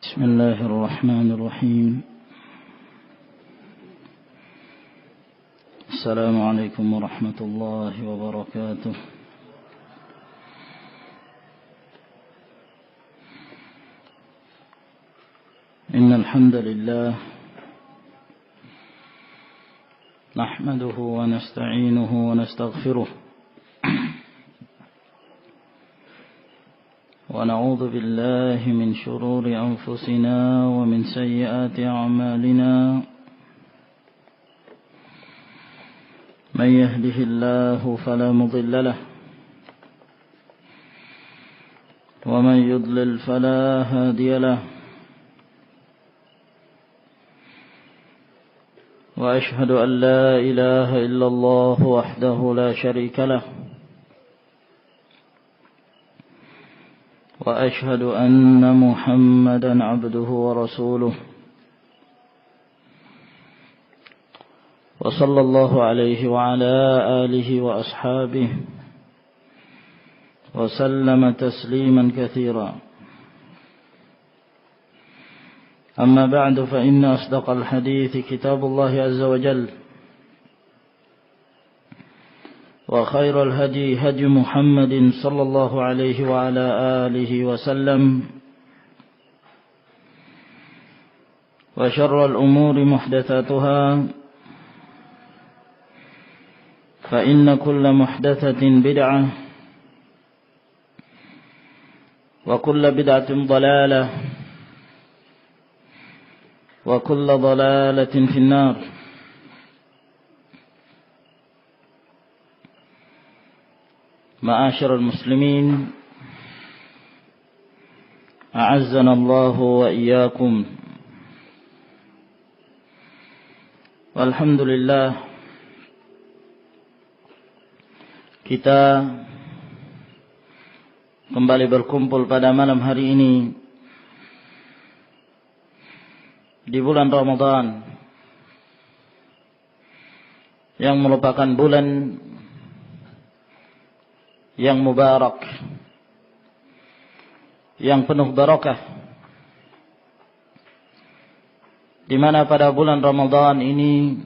بسم الله الرحمن الرحيم. السلام عليكم ورحمة الله وبركاته. إن الحمد لله نحمده ونستعينه ونستغفره ونعوذ بالله من شرور أنفسنا ومن سيئات أعمالنا. من يهده الله فلا مضل له ومن يضلل فلا هادي له. وأشهد أن لا إله إلا الله وحده لا شريك له. وأشهد أن محمدا عبده ورسوله. وصلى الله عليه وعلى آله وأصحابه وسلم تسليما كثيرا. أما بعد فإن أصدق الحديث كتاب الله عز وجل، وخير الهدي هدي محمد صلى الله عليه وعلى آله وسلم. وشر الأمور محدثاتها، فإن كل محدثة بدعة، وكل بدعة ضلالة، وكل ضلالة في النار. معاشر المسلمين، أعزنا الله وإياكم. Alhamdulillah, kita kembali berkumpul pada malam hari ini di bulan Ramadan yang merupakan bulan yang mubarak, yang penuh barakah, di mana pada bulan Ramadan ini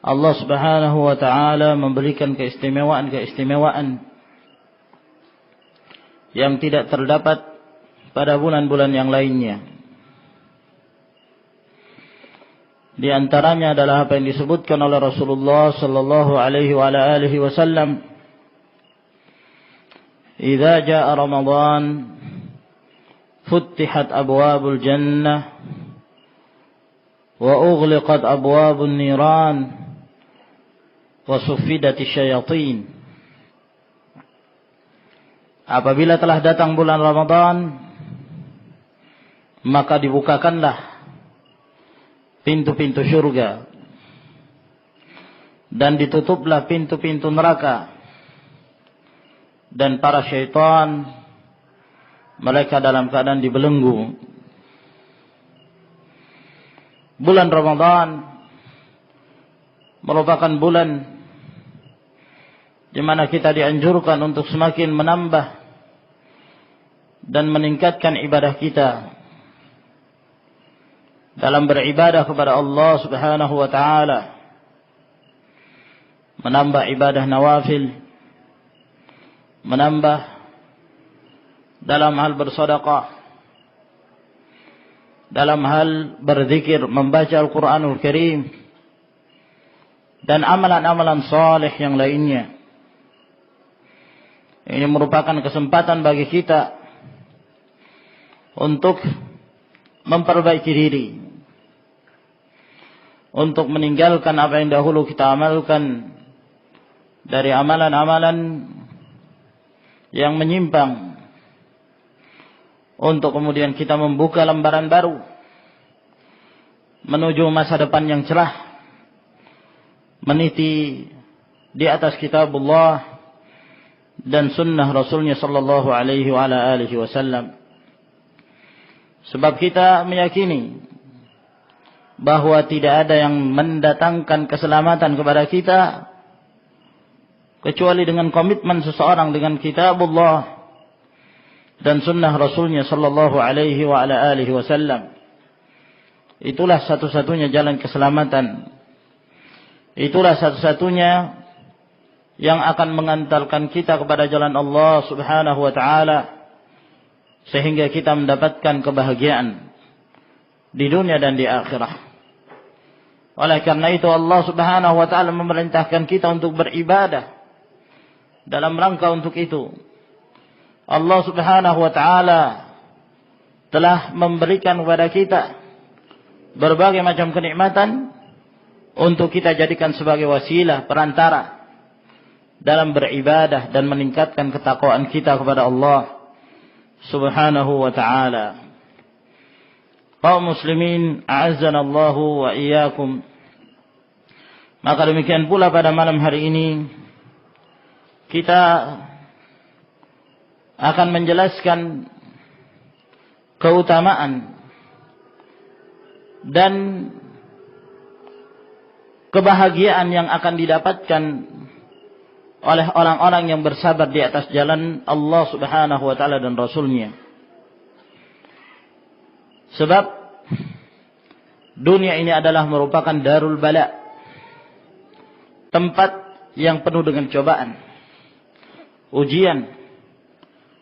Allah Subhanahu wa taala memberikan keistimewaan yang tidak terdapat pada bulan-bulan yang lainnya. Di antaranya adalah apa yang disebutkan oleh Rasulullah sallallahu alaihi wa ala alihi wasallam, "Idza jaa Ramadan futtihat abwabul jannah wa ughliqat abwabun niran wa suffidatisy syayatin." Apabila telah datang bulan Ramadan, maka dibukakanlah pintu-pintu surga dan ditutuplah pintu-pintu neraka, dan para syaitan mereka dalam keadaan dibelenggu. Bulan Ramadan merupakan bulan di mana kita dianjurkan untuk semakin menambah dan meningkatkan ibadah kita dalam beribadah kepada Allah Subhanahu wa taala, menambah ibadah nawafil, menambah dalam hal bersedekah, dalam hal berzikir, membaca Al-Qur'anul Karim, dan amalan-amalan saleh yang lainnya. Ini merupakan kesempatan bagi kita untuk memperbaiki diri, untuk meninggalkan apa yang dahulu kita amalkan dari amalan-amalan yang menyimpang, untuk kemudian kita membuka lembaran baru menuju masa depan yang cerah, meniti di atas kitabullah dan sunnah Rasulnya sallallahu alaihi wa ala alihi wasallam. Sebab kita meyakini bahwa tidak ada yang mendatangkan keselamatan kepada kita kecuali dengan komitmen seseorang dengan kitabullah dan sunnah Rasulnya sallallahu alaihi wa ala alihi wasallam. Itulah satu-satunya jalan keselamatan. Itulah satu-satunya yang akan mengantarkan kita kepada jalan Allah subhanahu wa ta'ala, sehingga kita mendapatkan kebahagiaan di dunia dan di akhirah. Oleh karena itu Allah subhanahu wa ta'ala memerintahkan kita untuk beribadah. Dalam rangka untuk itu, Allah subhanahu wa ta'ala telah memberikan kepada kita berbagai macam kenikmatan untuk kita jadikan sebagai wasilah, perantara dalam beribadah dan meningkatkan ketakwaan kita kepada Allah subhanahu wa ta'ala. Kaum muslimin, a'azzanallahu wa iyyakum. Maka demikian pula pada malam hari ini kita akan menjelaskan keutamaan dan kebahagiaan yang akan didapatkan oleh orang-orang yang bersabar di atas jalan Allah subhanahu wa ta'ala dan Rasulnya. Sebab dunia ini adalah merupakan darul bala, tempat yang penuh dengan cobaan, ujian,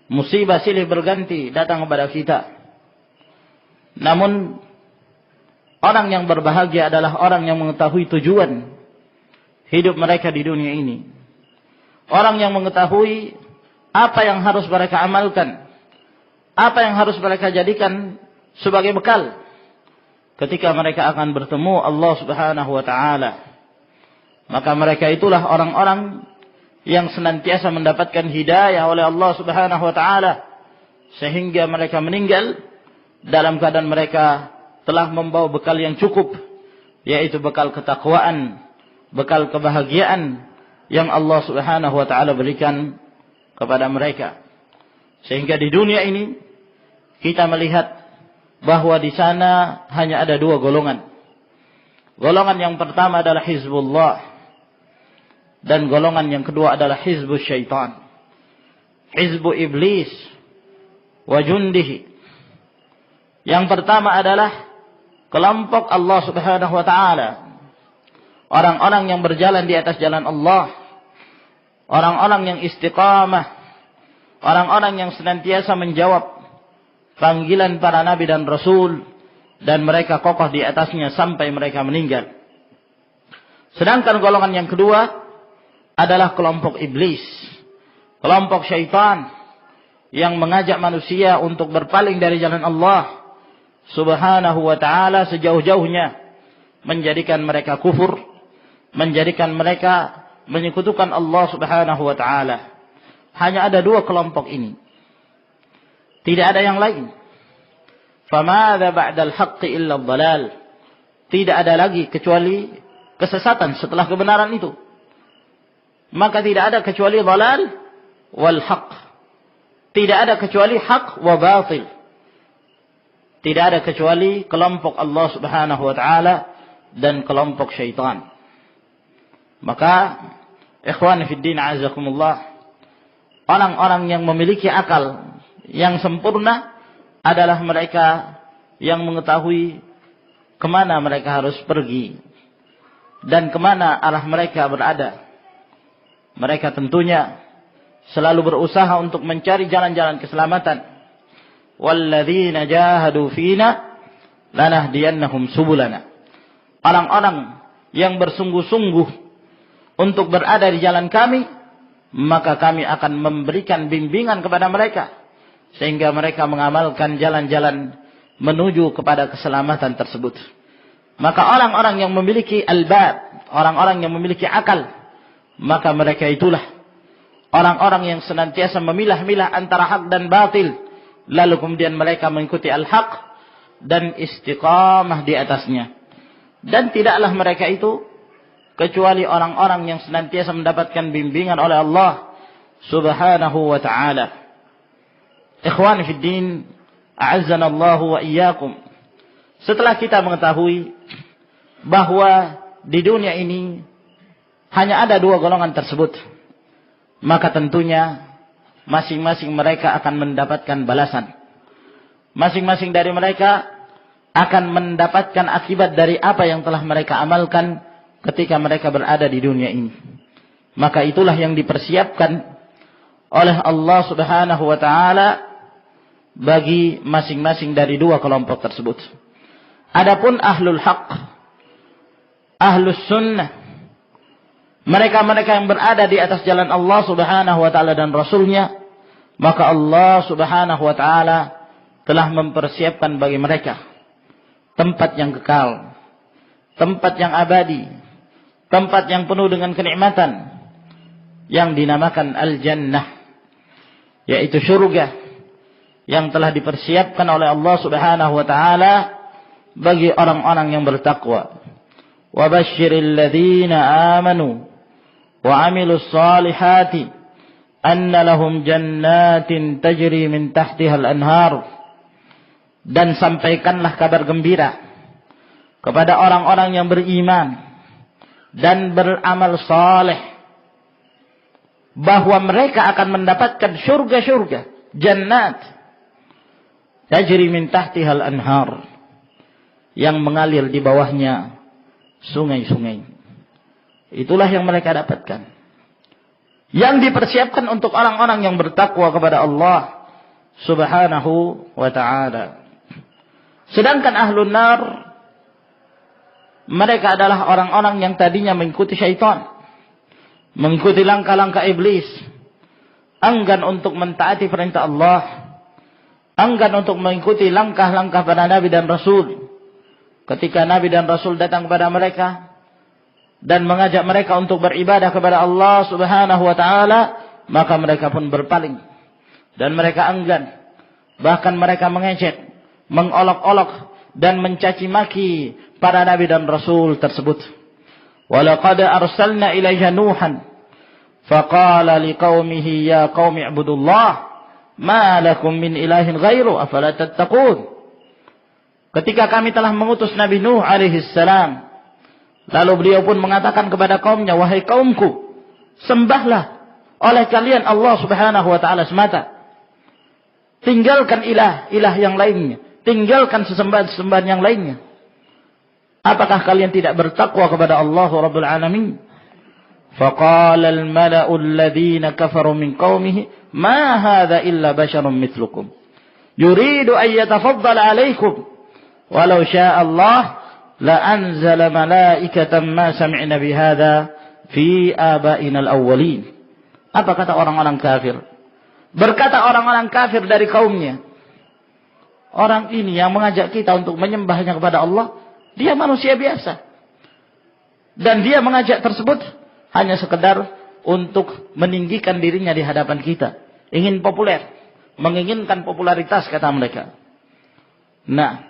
musibah silih berganti datang kepada kita. Namun orang yang berbahagia adalah orang yang mengetahui tujuan hidup mereka di dunia ini. Orang yang mengetahui apa yang harus mereka amalkan, apa yang harus mereka jadikan sebagai bekal ketika mereka akan bertemu Allah subhanahu wa ta'ala. Maka mereka itulah orang-orang yang senantiasa mendapatkan hidayah oleh Allah subhanahu wa ta'ala, sehingga mereka meninggal dalam keadaan mereka telah membawa bekal yang cukup, yaitu bekal ketakwaan, bekal kebahagiaan yang Allah subhanahu wa ta'ala berikan kepada mereka. Sehingga di dunia ini kita melihat bahwa di sana hanya ada dua golongan. Golongan yang pertama adalah Hizbullah, dan golongan yang kedua adalah Hizbus Syaitan, Hizbu Iblis wa jundihi. Yang pertama adalah kelompok Allah subhanahu wa ta'ala, orang-orang yang berjalan di atas jalan Allah, orang-orang yang istiqamah, orang-orang yang senantiasa menjawab panggilan para nabi dan rasul, dan mereka kokoh di atasnya sampai mereka meninggal. Sedangkan golongan yang kedua adalah kelompok iblis, kelompok syaitan, yang mengajak manusia untuk berpaling dari jalan Allah subhanahu wa ta'ala sejauh-jauhnya, menjadikan mereka kufur, menjadikan mereka menyekutukan Allah subhanahu wa ta'ala. Hanya ada dua kelompok ini, tidak ada yang lain. Famadza ba'dal haqqi illa dhalal. Tidak ada lagi kecuali kesesatan setelah kebenaran itu. Maka tidak ada kecuali dhalal wal haqq. Tidak ada kecuali haq wa batil. Tidak ada kecuali kelompok Allah subhanahu wa ta'ala dan kelompok syaitan. Maka ikhwan fiddin azakumullah, orang-orang yang memiliki akal yang sempurna adalah mereka yang mengetahui kemana mereka harus pergi dan kemana arah mereka berada. Mereka tentunya selalu berusaha untuk mencari jalan-jalan keselamatan. Walladzina jahadu fina lanahdiyannahum subulana. Orang-orang yang bersungguh-sungguh untuk berada di jalan kami, maka kami akan memberikan bimbingan kepada mereka, sehingga mereka mengamalkan jalan-jalan menuju kepada keselamatan tersebut. Maka orang-orang yang memiliki albab, orang-orang yang memiliki akal, maka mereka itulah orang-orang yang senantiasa memilah-milah antara hak dan batil, lalu kemudian mereka mengikuti al-haq dan istiqamah di atasnya. Dan tidaklah mereka itu kecuali orang-orang yang senantiasa mendapatkan bimbingan oleh Allah subhanahu wa ta'ala. Ikhwan fiddin, a'azzanallahu wa iyyakum. Setelah kita mengetahui bahwa di dunia ini hanya ada dua golongan tersebut, maka tentunya masing-masing mereka akan mendapatkan balasan. Masing-masing dari mereka akan mendapatkan akibat dari apa yang telah mereka amalkan ketika mereka berada di dunia ini. Maka itulah yang dipersiapkan oleh Allah Subhanahu wa taala bagi masing-masing dari dua kelompok tersebut. Adapun ahlul haq, ahlus sunnah, mereka-mereka yang berada di atas jalan Allah Subhanahu wa taala dan Rasulnya, maka Allah Subhanahu wa taala telah mempersiapkan bagi mereka tempat yang kekal, tempat yang abadi, tempat yang penuh dengan kenikmatan yang dinamakan al-jannah, yaitu surga yang telah dipersiapkan oleh Allah Subhanahu wa taala bagi orang-orang yang bertakwa. Wa basyiril ladzina amanu wa 'amilus salihati anna lahum jannatin tajri min tahtiha al-anhar. Dan sampaikanlah kabar gembira kepada orang-orang yang beriman dan beramal saleh bahwa mereka akan mendapatkan surga-surga, jannat tajri min tahtiha al-anhar, yang mengalir di bawahnya sungai-sungai. Itulah yang mereka dapatkan, yang dipersiapkan untuk orang-orang yang bertakwa kepada Allah Subhanahu wa ta'ala. Sedangkan ahlun nar, mereka adalah orang-orang yang tadinya mengikuti syaitan, mengikuti langkah-langkah iblis, enggan untuk mentaati perintah Allah, enggan untuk mengikuti langkah-langkah para nabi dan rasul. Ketika nabi dan rasul datang kepada mereka dan mengajak mereka untuk beribadah kepada Allah Subhanahu wa taala, maka mereka pun berpaling dan mereka enggan, bahkan mereka mengejek, mengolok-olok dan mencaci maki para nabi dan rasul tersebut. Walaqad arsalna ilaiha Nuhan faqala liqaumihi ya qaumi ibudullah ma lakum min ilahin ghairu afala tattaqun. Ketika kami telah mengutus Nabi Nuh alaihi salam, lalu beliau pun mengatakan kepada kaumnya, wahai kaumku, sembahlah oleh kalian Allah Subhanahu wa taala semata. Tinggalkan ilah yang lainnya, tinggalkan sesembahan-sesembahan yang lainnya. Apakah kalian tidak bertakwa kepada Allah Rabbul Alamin? Faqala al-mala'u alladhina kafaru min qaumihi ma hadha illa basharun mithlukum yuridu an yatafaddala 'alaykum walau syaa Allah la anzala malaikatan ma sami'na bihadza fi abaina al-awwalin. Apa kata orang-orang kafir? Berkata orang-orang kafir dari kaumnya, orang ini yang mengajak kita untuk menyembahnya kepada Allah, dia manusia biasa. Dan dia mengajak tersebut hanya sekedar untuk meninggikan dirinya di hadapan kita. Ingin populer, menginginkan popularitas, kata mereka. Nah,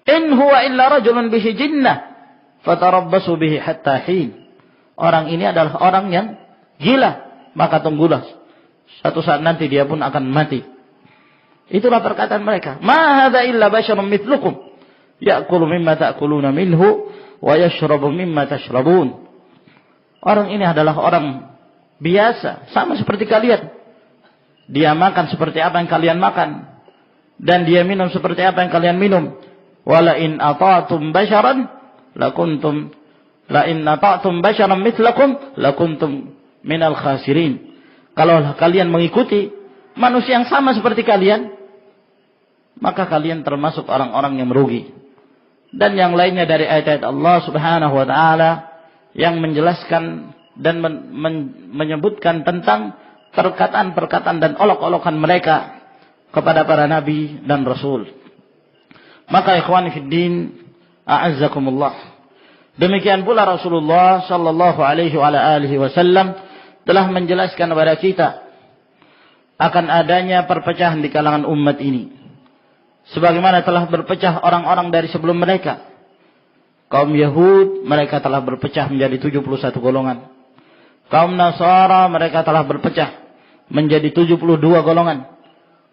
in huwa illa rajulun bihi jinnah fatarabbasu bihi hatta hin. Orang ini adalah orang yang gila, maka tunggulah, suatu saat nanti dia pun akan mati. Itulah perkataan mereka. Ma hadza illa basharun mithlukum ya'kulu mimma ta'kuluna minhu wa yashrabu mimma tashrabun. Orang ini adalah orang biasa, sama seperti kalian. Dia makan seperti apa yang kalian makan, dan dia minum seperti apa yang kalian minum. Wala in ata'tum basharan lakuntum la in ata'tum basharan mithlakum lakuntum minal khasirin. Kalau kalian mengikuti manusia yang sama seperti kalian, maka kalian termasuk orang-orang yang merugi. Dan yang lainnya dari ayat-ayat Allah Subhanahu wa taala yang menjelaskan dan menyebutkan tentang perkataan-perkataan dan olok-olokan mereka kepada para nabi dan rasul. Maka ikhwani fid din, a'azzakumullah, demikian pula Rasulullah sallallahu alaihi wa alihi wasallam telah menjelaskan kepada kita akan adanya perpecahan di kalangan umat ini, sebagaimana telah berpecah orang-orang dari sebelum mereka. Kaum Yahud, mereka telah berpecah menjadi 71 golongan. Kaum Nasara, mereka telah berpecah menjadi 72 golongan.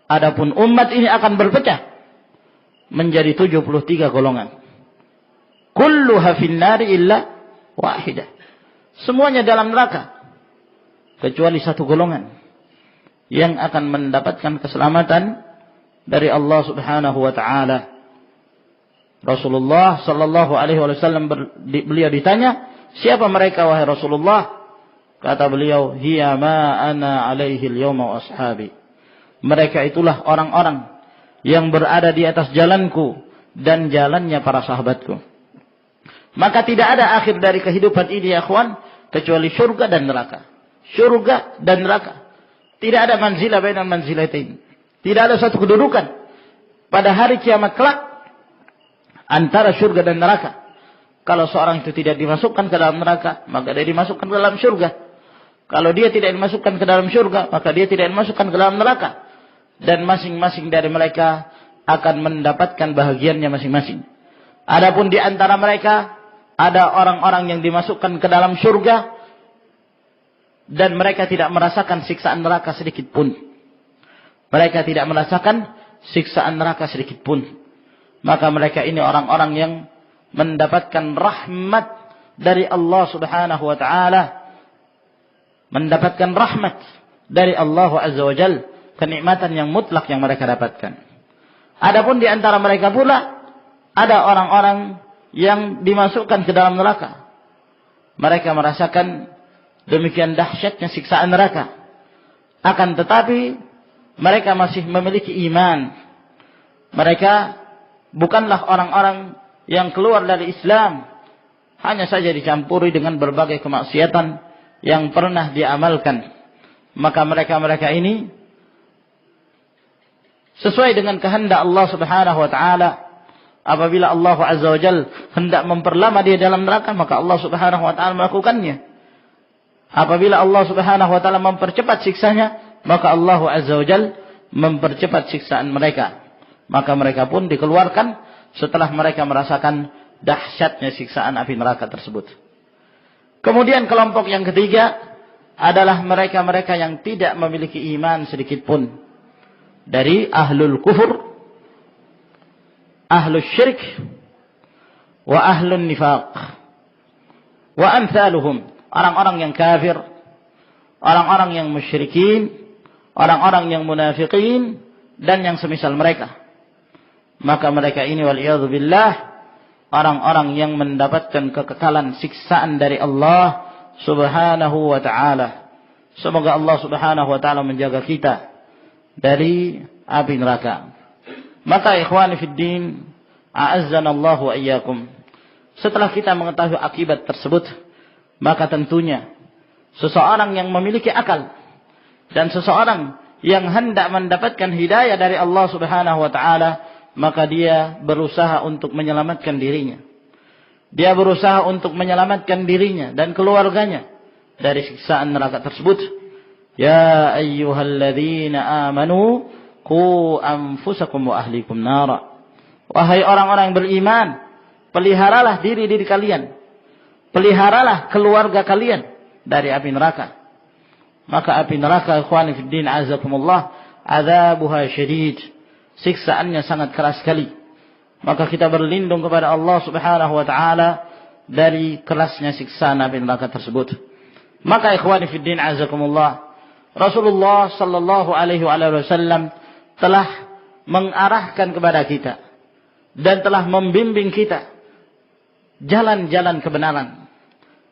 Adapun umat ini akan berpecah menjadi 73 golongan. Kulluha finnari illa wahidah. Semuanya dalam neraka kecuali satu golongan, yang akan mendapatkan keselamatan dari Allah Subhanahu wa taala. Rasulullah sallallahu alaihi wasallam beliau ditanya, "Siapa mereka wahai Rasulullah?" Kata beliau, "Hiya ma ana alaihi al-yawma wa ashabi." Mereka itulah orang-orang yang berada di atas jalanku dan jalannya para sahabatku. Maka tidak ada akhir dari kehidupan ini ya akhwan, kecuali syurga dan neraka. Syurga dan neraka. Tidak ada manzilah bainal manzilatain. Tidak ada satu kedudukan pada hari kiamat kelak antara syurga dan neraka. Kalau seorang itu tidak dimasukkan ke dalam neraka, maka dia dimasukkan ke dalam syurga. Kalau dia tidak dimasukkan ke dalam syurga, maka dia tidak dimasukkan ke dalam neraka. Dan masing-masing dari mereka akan mendapatkan bahagiannya masing-masing. Adapun di antara mereka ada orang-orang yang dimasukkan ke dalam syurga dan mereka tidak merasakan siksaan neraka sedikit pun. Mereka tidak merasakan siksaan neraka sedikit pun. Maka mereka ini orang-orang yang mendapatkan rahmat dari Allah Subhanahu wa taala. Mendapatkan rahmat dari Allah Azza wa Jalla, kenikmatan yang mutlak yang mereka dapatkan. Adapun di antara mereka pula ada orang-orang yang dimasukkan ke dalam neraka. Mereka merasakan demikian dahsyatnya siksaan neraka. Akan tetapi mereka masih memiliki iman. Mereka bukanlah orang-orang yang keluar dari Islam, hanya saja dicampuri dengan berbagai kemaksiatan yang pernah diamalkan. Maka mereka-mereka ini sesuai dengan kehendak Allah Subhanahu wa taala. Apabila Allah Azza wa Jalla hendak memperlama dia dalam neraka, maka Allah Subhanahu wa taala melakukannya. Apabila Allah Subhanahu wa taala mempercepat siksanya, maka Allah Azza wa Jalla mempercepat siksaan mereka. Maka mereka pun dikeluarkan setelah mereka merasakan dahsyatnya siksaan api neraka tersebut. Kemudian kelompok yang ketiga adalah mereka-mereka yang tidak memiliki iman sedikit pun. Dari ahlul kufur, ahlul syirik, wa ahlun nifaq, wa amthaluhum. Orang-orang yang kafir, orang-orang yang musyrikin, orang-orang yang munafiqin, dan yang semisal mereka. Maka mereka ini wal'iyadzu billah, orang-orang yang mendapatkan kekekalan siksaan dari Allah Subhanahu wa ta'ala. Semoga Allah Subhanahu wa ta'ala menjaga kita dari api neraka. Maka ikhwani fid din, a'azzanallahu wa iyyakum. Setelah kita mengetahui akibat tersebut, maka tentunya seseorang yang memiliki akal dan seseorang yang hendak mendapatkan hidayah dari Allah Subhanahu wa ta'ala, maka dia berusaha untuk menyelamatkan dirinya. Dia berusaha untuk menyelamatkan dirinya dan keluarganya dari siksaan neraka tersebut. Ya ayyuhalladzina amanu qu anfusakum wa ahlikum nara. Wahai orang-orang yang beriman, peliharalah diri-diri kalian, peliharalah keluarga kalian dari api neraka. Maka api neraka, ikhwani fid din azakumullah, adzabuha syadid. Siksaannya sangat keras sekali. Maka kita berlindung kepada Allah Subhanahu wa ta'ala dari kerasnya siksaan api neraka tersebut. Maka ikhwani fid din azakumullah, Rasulullah sallallahu alaihi wasallam telah mengarahkan kepada kita dan telah membimbing kita jalan-jalan kebenaran.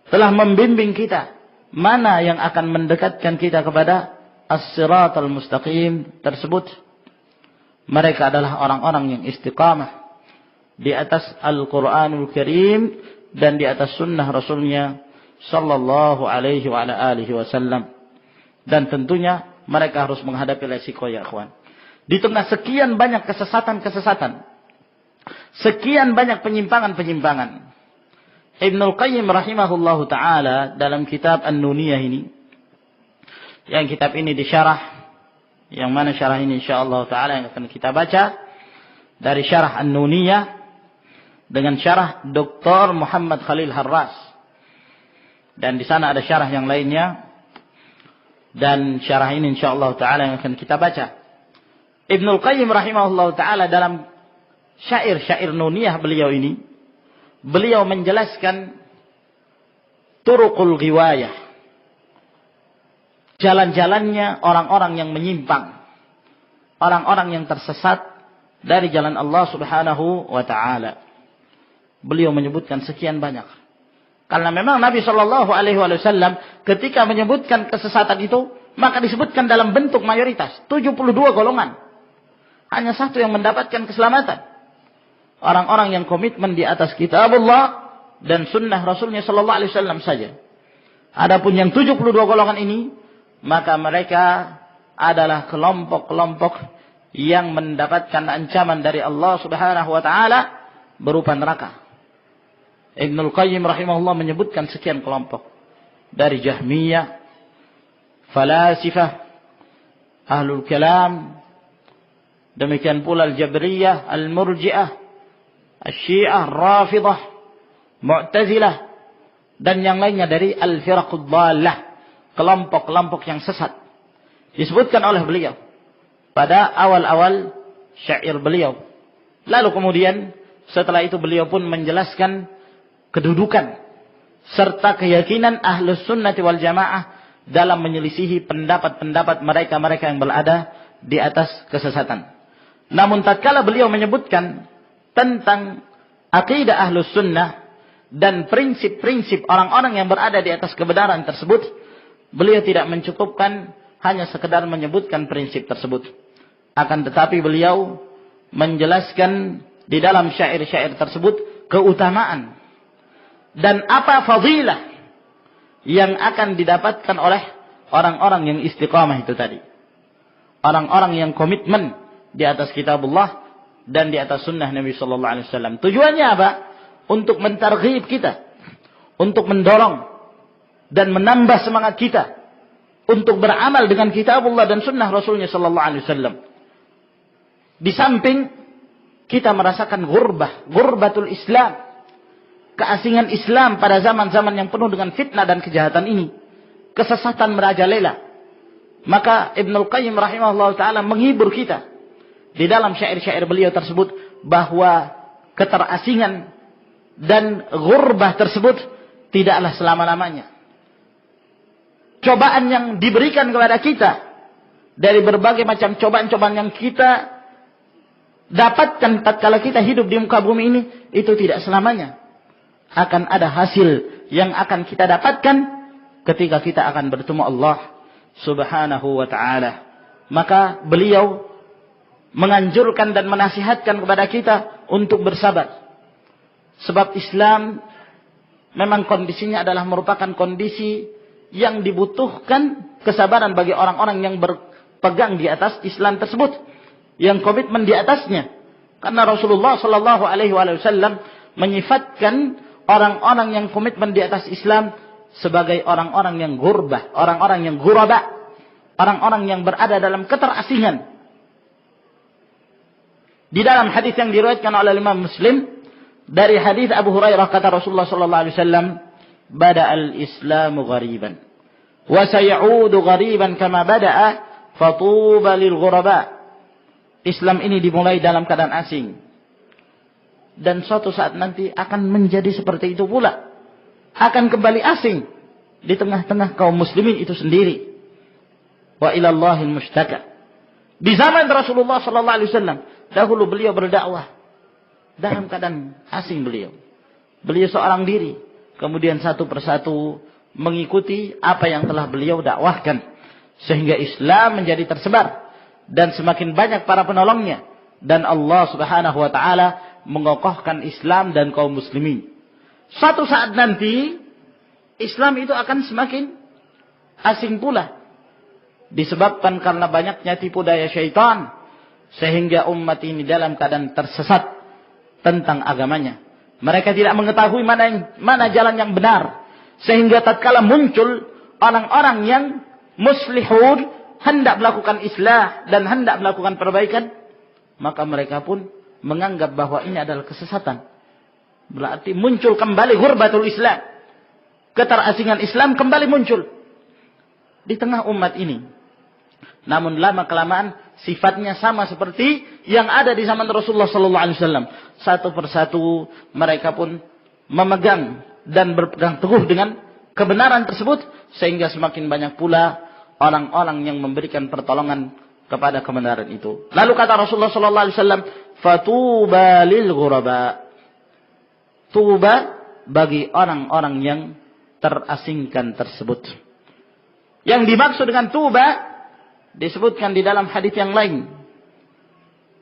Telah membimbing kita mana yang akan mendekatkan kita kepada as-siratal mustaqim tersebut. Mereka adalah orang-orang yang istiqamah di atas Al-Quranul Karim dan di atas sunnah Rasulnya sallallahu alaihi wa ala alihi wasallam. Dan tentunya mereka harus menghadapi resiko ya akhwan. Di tengah sekian banyak kesesatan-kesesatan, sekian banyak penyimpangan-penyimpangan, Ibnul Qayyim rahimahullahu ta'ala dalam kitab An-Nuniyah ini, yang kitab ini disyarah, yang mana syarah ini insyaallah ta'ala yang akan kita baca dari syarah An-Nuniyah dengan syarah Dr. Muhammad Khalil Harras. Dan di sana ada syarah yang lainnya, dan syarah ini insyaallah ta'ala yang akan kita baca. Ibnul Qayyim rahimahullah ta'ala dalam syair-syair Nuniyah beliau ini, beliau menjelaskan turuqul ghiwayah, jalan-jalannya orang-orang yang menyimpang, orang-orang yang tersesat dari jalan Allah Subhanahu wa taala. Beliau menyebutkan sekian banyak. Karena memang Nabi Shallallahu alaihi wasallam ketika menyebutkan kesesatan itu, maka disebutkan dalam bentuk mayoritas, 72 golongan. Hanya satu yang mendapatkan keselamatan. Orang-orang yang komitmen di atas kitab Allah dan sunnah Rasulnya Shallallahu alaihi wasallam saja. Adapun yang 72 golongan ini, maka mereka adalah kelompok-kelompok yang mendapatkan ancaman dari Allah Subhanahu wa taala berupa neraka. Ibnul Qayyim rahimahullah menyebutkan sekian kelompok. Dari Jahmiyah, Falasifah, Ahlul Kalam, demikian pula Al-Jabriyah, Al-Murji'ah, Al-Syiah, Rafidah, Mu'tazilah, dan yang lainnya dari Al-Firaqud Dhalah, kelompok-kelompok yang sesat. Disebutkan oleh beliau pada awal-awal syair beliau. Lalu kemudian setelah itu beliau pun menjelaskan kedudukan serta keyakinan Ahlus Sunnah wal Jamaah dalam menyelisihi pendapat-pendapat mereka-mereka yang berada di atas kesesatan. Namun tatkala beliau menyebutkan tentang akidah Ahlus Sunnah dan prinsip-prinsip orang-orang yang berada di atas kebenaran tersebut, beliau tidak mencukupkan hanya sekedar menyebutkan prinsip tersebut. Akan tetapi beliau menjelaskan di dalam syair-syair tersebut keutamaan dan apa fadilah yang akan didapatkan oleh orang-orang yang istiqamah itu tadi. Orang-orang yang komitmen di atas kitabullah dan di atas sunnah Nabi sallallahu alaihi wasallam. Tujuannya apa? Untuk mentarghib kita, untuk mendorong dan menambah semangat kita untuk beramal dengan kitabullah dan sunnah Rasulnya sallallahu alaihi wasallam. Di samping kita merasakan ghurbatul Islam, keasingan Islam pada zaman-zaman yang penuh dengan fitnah dan kejahatan ini, kesesatan merajalela. Maka Ibnul Qayyim rahimahullah ta'ala menghibur kita di dalam syair-syair beliau tersebut bahwa keterasingan dan ghurbah tersebut tidaklah selama-lamanya. Cobaan yang diberikan kepada kita dari berbagai macam cobaan-cobaan yang kita dapatkan tatkala kita hidup di muka bumi ini, itu tidak selamanya. Akan ada hasil yang akan kita dapatkan ketika kita akan bertemu Allah Subhanahu wa ta'ala. Maka beliau menganjurkan dan menasihatkan kepada kita untuk bersabar. Sebab Islam memang kondisinya adalah merupakan kondisi yang dibutuhkan kesabaran bagi orang-orang yang berpegang di atas Islam tersebut, yang komitmen di atasnya. Karena Rasulullah sallallahu alaihi wasallam menyifatkan orang-orang yang komitmen di atas Islam sebagai orang-orang yang gurbah, orang-orang yang ghuraba, orang-orang yang berada dalam keterasingan. Di dalam hadis yang diriwayatkan oleh Imam Muslim dari hadis Abu Hurairah, kata Rasulullah sallallahu alaihi wasallam, "Bada'al Islamu ghariban wa sayaudu ghariban kama bada'a, fatuba lil ghuraba." Islam ini dimulai dalam keadaan asing, dan suatu saat nanti akan menjadi seperti itu pula, akan kembali asing di tengah-tengah kaum muslimin itu sendiri. Wa ilallahil mushtaka. Di zaman Rasulullah sallallahu alaihi wasallam, dahulu beliau berdakwah dalam keadaan asing beliau. Beliau seorang diri, kemudian satu persatu mengikuti apa yang telah beliau dakwahkan, sehingga Islam menjadi tersebar dan semakin banyak para penolongnya, dan Allah Subhanahu wa taala mengokohkan Islam dan kaum muslimin. Suatu saat nanti Islam itu akan semakin asing pula, disebabkan karena banyaknya tipu daya syaitan, sehingga umat ini dalam keadaan tersesat tentang agamanya. Mereka tidak mengetahui mana jalan yang benar, sehingga tatkala muncul orang-orang yang muslihun, hendak melakukan islah dan hendak melakukan perbaikan, maka mereka pun menganggap bahwa ini adalah kesesatan. Berarti muncul kembali ghurbatul Islam, keterasingan Islam kembali muncul di tengah umat ini. Namun lama kelamaan sifatnya sama seperti yang ada di zaman Rasulullah sallallahu alaihi wasallam. Satu persatu mereka pun memegang dan berpegang teguh dengan kebenaran tersebut, sehingga semakin banyak pula orang-orang yang memberikan pertolongan kepada kebenaran itu. Lalu kata Rasulullah sallallahu alaihi wasallam, "Fatuba lil ghuraba." Tuba bagi orang-orang yang terasingkan tersebut. Yang dimaksud dengan tuba disebutkan di dalam hadis yang lain.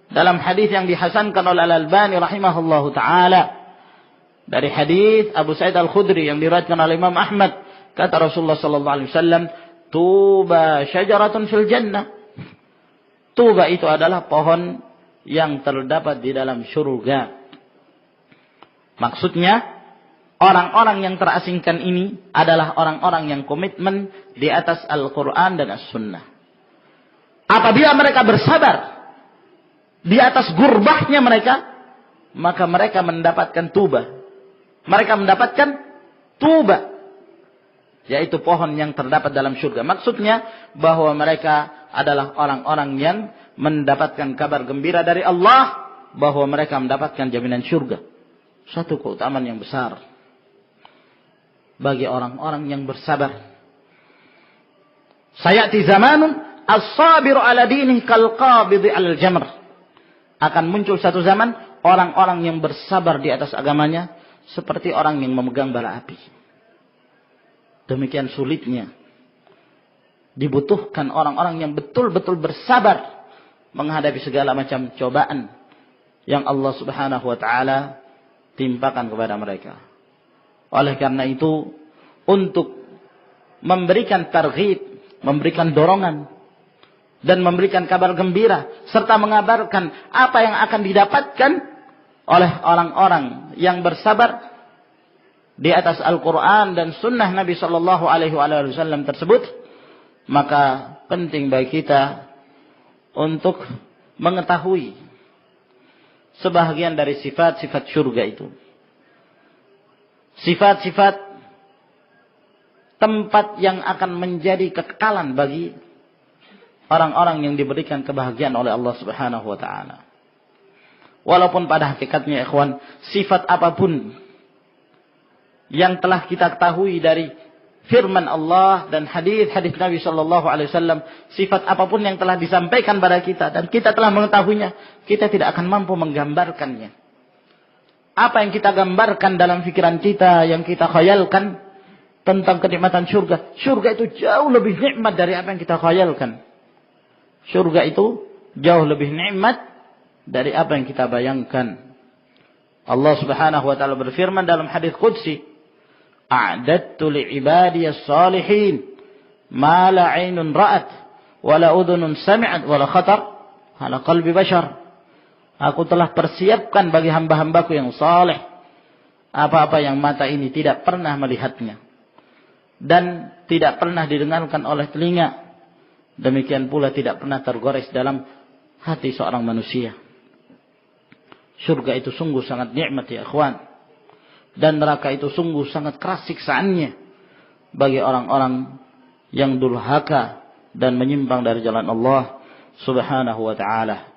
Dalam hadis yang dihasankan oleh Al-Albani rahimahullahu taala, dari hadis Abu Sa'id Al-Khudri yang diriwayatkan oleh Imam Ahmad, kata Rasulullah sallallahu alaihi wasallam, "Tuba syajaratun fil jannah." Tuba itu adalah pohon yang terdapat di dalam surga. Maksudnya, orang-orang yang terasingkan ini adalah orang-orang yang komitmen di atas Al-Quran dan As-Sunnah. Apabila mereka bersabar di atas gurbahnya mereka, maka mereka mendapatkan tuba. Mereka mendapatkan tuba, yaitu pohon yang terdapat dalam surga. Maksudnya bahwa mereka adalah orang-orang yang mendapatkan kabar gembira dari Allah bahwa mereka mendapatkan jaminan surga. Suatu keutamaan yang besar bagi orang-orang yang bersabar. Sayati zamanun as-sabiru ala dinihi kal qabidi alal jamr. Akan muncul satu zaman orang-orang yang bersabar di atas agamanya seperti orang yang memegang bara api. Demikian sulitnya. Dibutuhkan orang-orang yang betul-betul bersabar menghadapi segala macam cobaan yang Allah Subhanahu wa taala timpakan kepada mereka. Oleh karena itu, untuk memberikan targhib, memberikan dorongan dan memberikan kabar gembira serta mengabarkan apa yang akan didapatkan oleh orang-orang yang bersabar di atas Al-Quran dan Sunnah Nabi Sallallahu Alaihi Wasallam tersebut, maka penting bagi kita untuk mengetahui sebahagian dari sifat-sifat surga itu. Sifat-sifat tempat yang akan menjadi kekekalan bagi orang-orang yang diberikan kebahagiaan oleh Allah Subhanahu wa taala. Walaupun pada hakikatnya ikhwan, sifat apapun yang telah kita ketahui dari firman Allah dan hadis-hadis Nabi sallallahu alaihi wasallam, sifat apapun yang telah disampaikan pada kita dan kita telah mengetahuinya, kita tidak akan mampu menggambarkannya. Apa yang kita gambarkan dalam pikiran kita, yang kita khayalkan tentang kenikmatan surga, surga itu jauh lebih nikmat dari apa yang kita khayalkan. Surga itu jauh lebih nikmat dari apa yang kita bayangkan. Allah Subhanahu wa taala berfirman dalam hadis qudsi, "A'dadtu li'ibadiyas salihin ma la 'ainun ra'at wa la udhunun sami'at wa la khatar 'ala qalbi bashar." Aku telah persiapkan bagi hamba-hambaku yang saleh apa-apa yang mata ini tidak pernah melihatnya dan tidak pernah didengarkan oleh telinga. Demikian pula tidak pernah tergores dalam hati seorang manusia. Surga itu sungguh sangat nikmat ya ikhwan. Dan neraka itu sungguh sangat keras siksaannya bagi orang-orang yang durhaka dan menyimpang dari jalan Allah Subhanahu wa taala.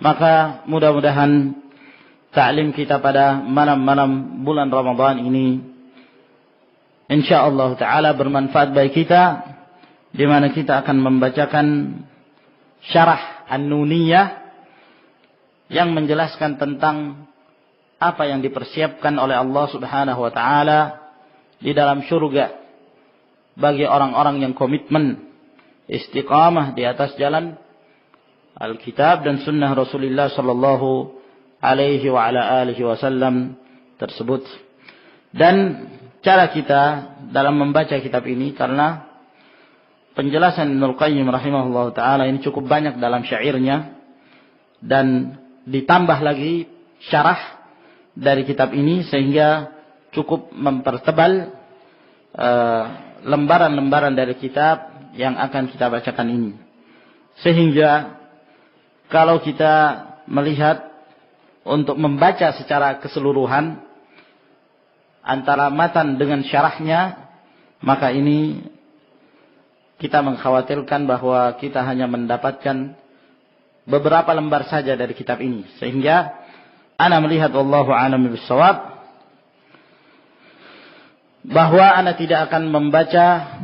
Maka mudah-mudahan ta'lim kita pada malam-malam bulan Ramadan ini insyaallah taala bermanfaat bagi kita, di mana kita akan membacakan syarah An-Nuniyah yang menjelaskan tentang apa yang dipersiapkan oleh Allah Subhanahu wa taala di dalam surga bagi orang-orang yang komitmen istiqamah di atas jalan Alkitab dan Sunnah Rasulullah sallallahu alaihi wa ala alihi wasallam tersebut. Dan cara kita dalam membaca kitab ini, karena penjelasan Ibnu Qayyim rahimahullah taala ini cukup banyak dalam syairnya dan ditambah lagi syarah dari kitab ini sehingga cukup mempertebal lembaran-lembaran dari kitab yang akan kita bacakan ini. Sehingga kalau kita melihat untuk membaca secara keseluruhan antara matan dengan syarahnya, maka ini kita mengkhawatirkan bahwa kita hanya mendapatkan beberapa lembar saja dari kitab ini. Sehingga ana melihat wallahu a'lam bishawab bahwa ana tidak akan membaca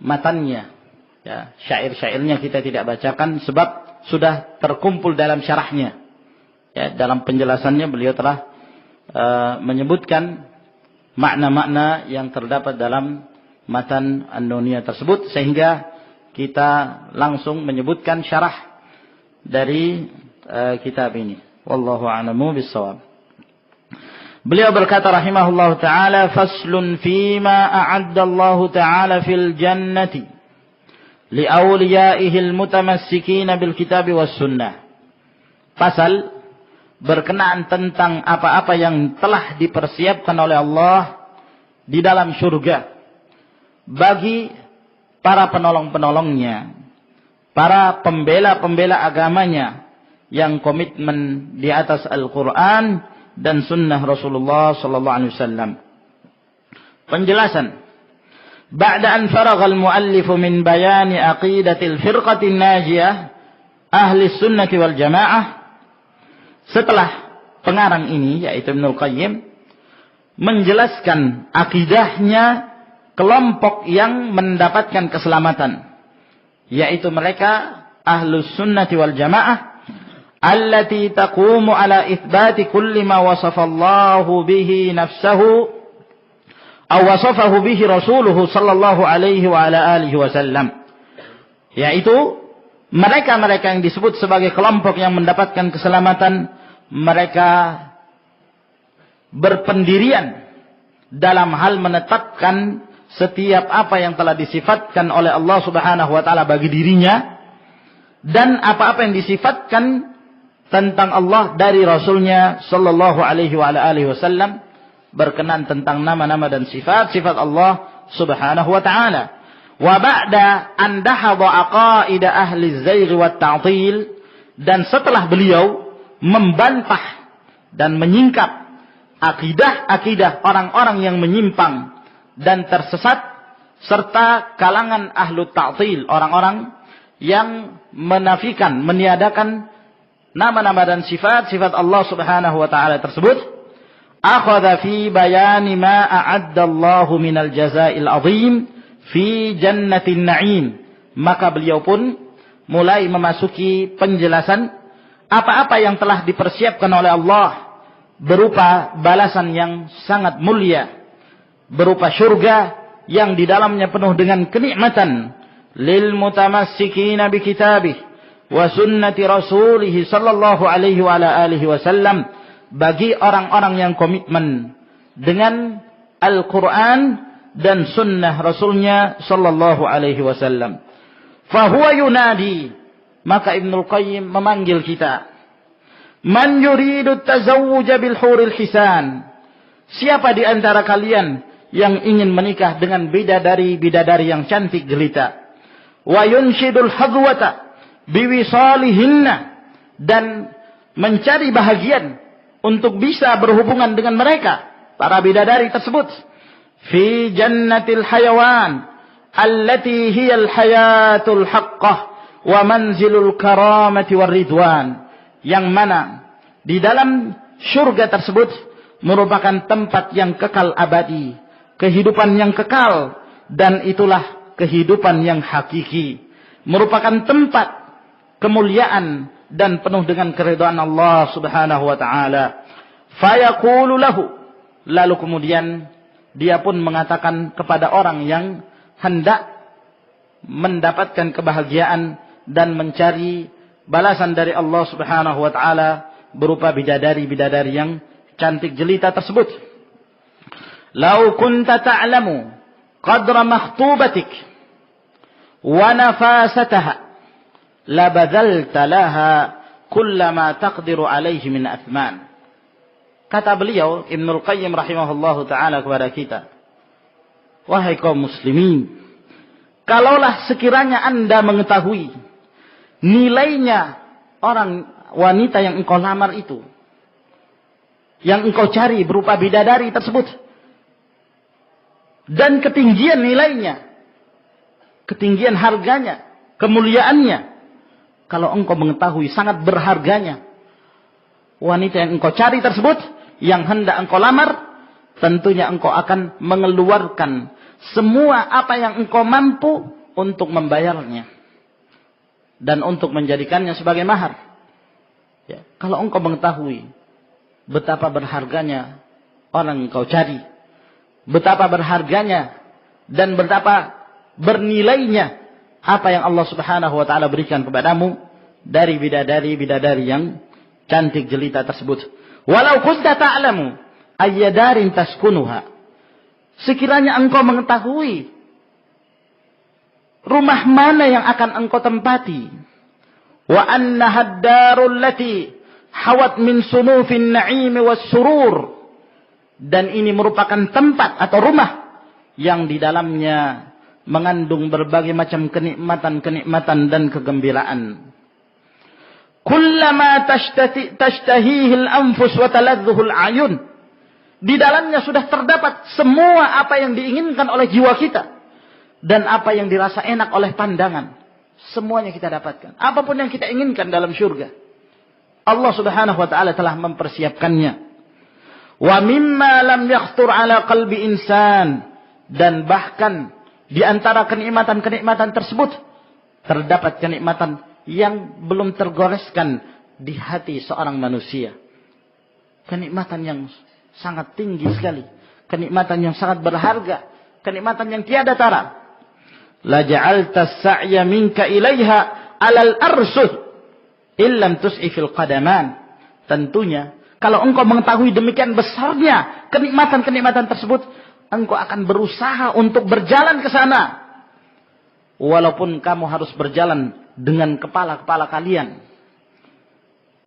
matannya Ya, syair-syairnya kita tidak bacakan sebab sudah terkumpul dalam syarahnya. Ya, dalam penjelasannya beliau telah menyebutkan makna-makna yang terdapat dalam matan An-Nuniyah tersebut, sehingga kita langsung menyebutkan syarah dari kitab ini. Wallahu a'lamu bis-shawab. Beliau berkata rahimahullah ta'ala, faslun fima a'adda Allah ta'ala fil jannati li'awliyaihi al-mutamassikina bil kitab was sunnah. Pasal berkenaan tentang apa-apa yang telah dipersiapkan oleh Allah di dalam surga bagi para penolong-penolongnya, para pembela-pembela agamanya yang komitmen di atas Al-Quran dan sunnah Rasulullah sallallahu alaihi wasallam. Penjelasan. Ba'da an faragha al-muallif min bayani aqidatil firqatin najiyah ahli sunnati wal jamaah. Setelah pengarang ini, yaitu Ibnul Qayyim, menjelaskan akidahnya kelompok yang mendapatkan keselamatan, yaitu mereka ahlus sunnati wal jamaah allati taqumu ala itsbati kulli ma wasafallahu bihi nafsuhu aw wasafahu bihi rasuluhu sallallahu alaihi wa ala alihi wasallam, yaitu mereka-mereka yang disebut sebagai kelompok yang mendapatkan keselamatan. Mereka berpendirian dalam hal menetapkan setiap apa yang telah disifatkan oleh Allah Subhanahu wa taala bagi dirinya, dan apa-apa yang disifatkan tentang Allah dari Rasulnya sallallahu alaihi wa alihi wasallam, berkenaan tentang nama-nama dan sifat-sifat Allah Subhanahu wa taala. Wa ba'da an dahadha aqaida ahli az-zaigh wat ta'til, dan setelah beliau membantah dan menyingkap akidah-akidah orang-orang yang menyimpang dan tersesat, serta kalangan ahlu ta'til, orang-orang yang menafikan, meniadakan nama-nama dan sifat-sifat Allah Subhanahu wa taala tersebut. Akhadha fi bayani ma a'adda Allah minal jazaa'il 'azim fi jannatin na'im. Maka beliau pun mulai memasuki penjelasan apa-apa yang telah dipersiapkan oleh Allah berupa balasan yang sangat mulia, berupa surga yang di dalamnya penuh dengan kenikmatan lil mutamassikina bi kitabih wa sunnati rasulih sallallahu alaihi wa ala alihi wasallam, bagi orang-orang yang komitmen dengan Al-Quran dan sunnah Rasulnya sallallahu alaihi wasallam. Fahuwa yunadi, maka Ibnul Qayyim memanggil kita, man yuridu tazawwuja bil huril hisan, siapa di antara kalian yang ingin menikah dengan bidadari-bidadari yang cantik jelita, wa yunshidul hadwata biwisalihinna, dan mencari bahagian untuk bisa berhubungan dengan mereka, para bidadari tersebut, fi jannatil hayawan allati hiyal hayatul haqqah wa manzilul karamati war ridwan, yang mana di dalam surga tersebut merupakan tempat yang kekal abadi, kehidupan yang kekal, dan itulah kehidupan yang hakiki, merupakan tempat kemuliaan dan penuh dengan keridhaan Allah Subhanahu wa taala. Fayaqulu lahu, lalu kemudian dia pun mengatakan kepada orang yang hendak mendapatkan kebahagiaan dan mencari balasan dari Allah Subhanahu wa taala berupa bidadari-bidadari yang cantik jelita tersebut, "Lau kunta ta'lamu qadra makhtubatik wa nafasataha la badzalta laha kullama taqdiru alaihi min athman." Kata beliau Ibnul Qayyim rahimahullahu taala kepada kita, wahai kaum muslimin, kalaulah sekiranya Anda mengetahui nilainya orang wanita yang engkau lamar itu, yang engkau cari berupa bidadari tersebut, dan ketinggian nilainya, ketinggian harganya, kemuliaannya, kalau engkau mengetahui sangat berharganya wanita yang engkau cari tersebut, yang hendak engkau lamar, tentunya engkau akan mengeluarkan semua apa yang engkau mampu untuk membayarnya dan untuk menjadikannya sebagai mahar. Ya, kalau engkau mengetahui betapa berharganya orang yang kau cari, betapa berharganya dan betapa bernilainya apa yang Allah Subhanahu wa taala berikan kepadamu dari bidadari-bidadari yang cantik jelita tersebut. Walau kunta ta'lamu ayya darin taskunuha. Sekiranya engkau mengetahui rumah mana yang akan engkau tempati, wa annaha ad-darul lati hawat min sunufin na'im was surur, dan ini merupakan tempat atau rumah yang di dalamnya mengandung berbagai macam kenikmatan dan kegembiraan. Kullama tashtahihi al-anfus wa taladhdhuhu al-ayun. Di dalamnya sudah terdapat semua apa yang diinginkan oleh jiwa kita dan apa yang dirasa enak oleh pandangan. Semuanya kita dapatkan. Apapun yang kita inginkan dalam syurga, Allah Subhanahu wa taala telah mempersiapkannya. Wa mimma lam yakhtur ala qalbi insan, dan bahkan di antara kenikmatan-kenikmatan tersebut terdapat kenikmatan yang belum tergoreskan di hati seorang manusia. Kenikmatan yang sangat tinggi sekali, kenikmatan yang sangat berharga, kenikmatan yang tiada tara. La ja'alta as-sa'ya minka ilaiha 'alal arsuh illam tus'ifil qadaman. Tentunya kalau engkau mengetahui demikian besarnya kenikmatan-kenikmatan tersebut, engkau akan berusaha untuk berjalan ke sana. Walaupun kamu harus berjalan dengan kepala-kepala kalian.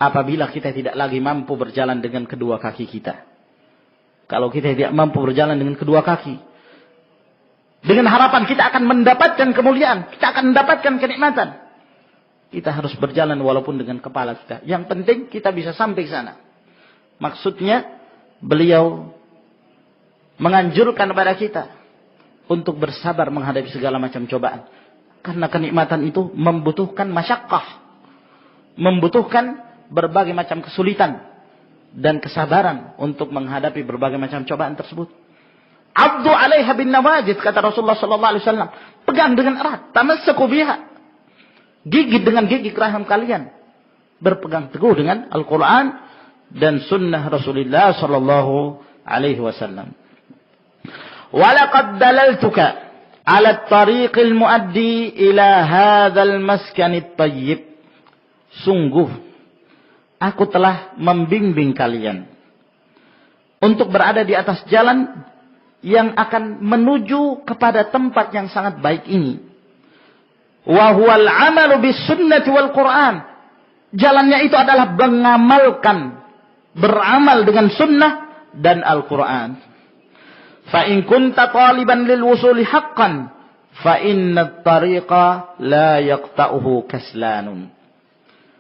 Apabila kita tidak lagi mampu berjalan dengan kedua kaki kita. Kalau kita tidak mampu berjalan dengan kedua kaki, dengan harapan kita akan mendapatkan kemuliaan, kita akan mendapatkan kenikmatan, kita harus berjalan walaupun dengan kepala kita. Yang penting kita bisa sampai ke sana. Maksudnya beliau menganjurkan kepada kita untuk bersabar menghadapi segala macam cobaan. Karena kenikmatan itu membutuhkan masyaqqah, membutuhkan berbagai macam kesulitan dan kesabaran untuk menghadapi berbagai macam cobaan tersebut. Abdu 'alaiha bin nawajid, kata Rasulullah sallallahu alaihi wasallam. Pegang dengan erat, tamassaku biha. Gigit dengan gigi rahim kalian. Berpegang teguh dengan Al-Qur'an dan sunnah Rasulullah sallallahu alaihi wasallam. Walaqad dalaltuka 'ala at-tariqil muaddi ila hadzal maskanit thayyib. Sungguh aku telah membimbing kalian untuk berada di atas jalan yang akan menuju kepada tempat yang sangat baik ini. Wa huwal 'amalu bis sunnati wal Qur'an. Jalannya itu adalah mengamalkan, beramal dengan sunnah dan Al-Qur'an. Fa in kunta taliban lil wusuli haqqan fa inna at-tariqa la yaqta'uhu kaslanun.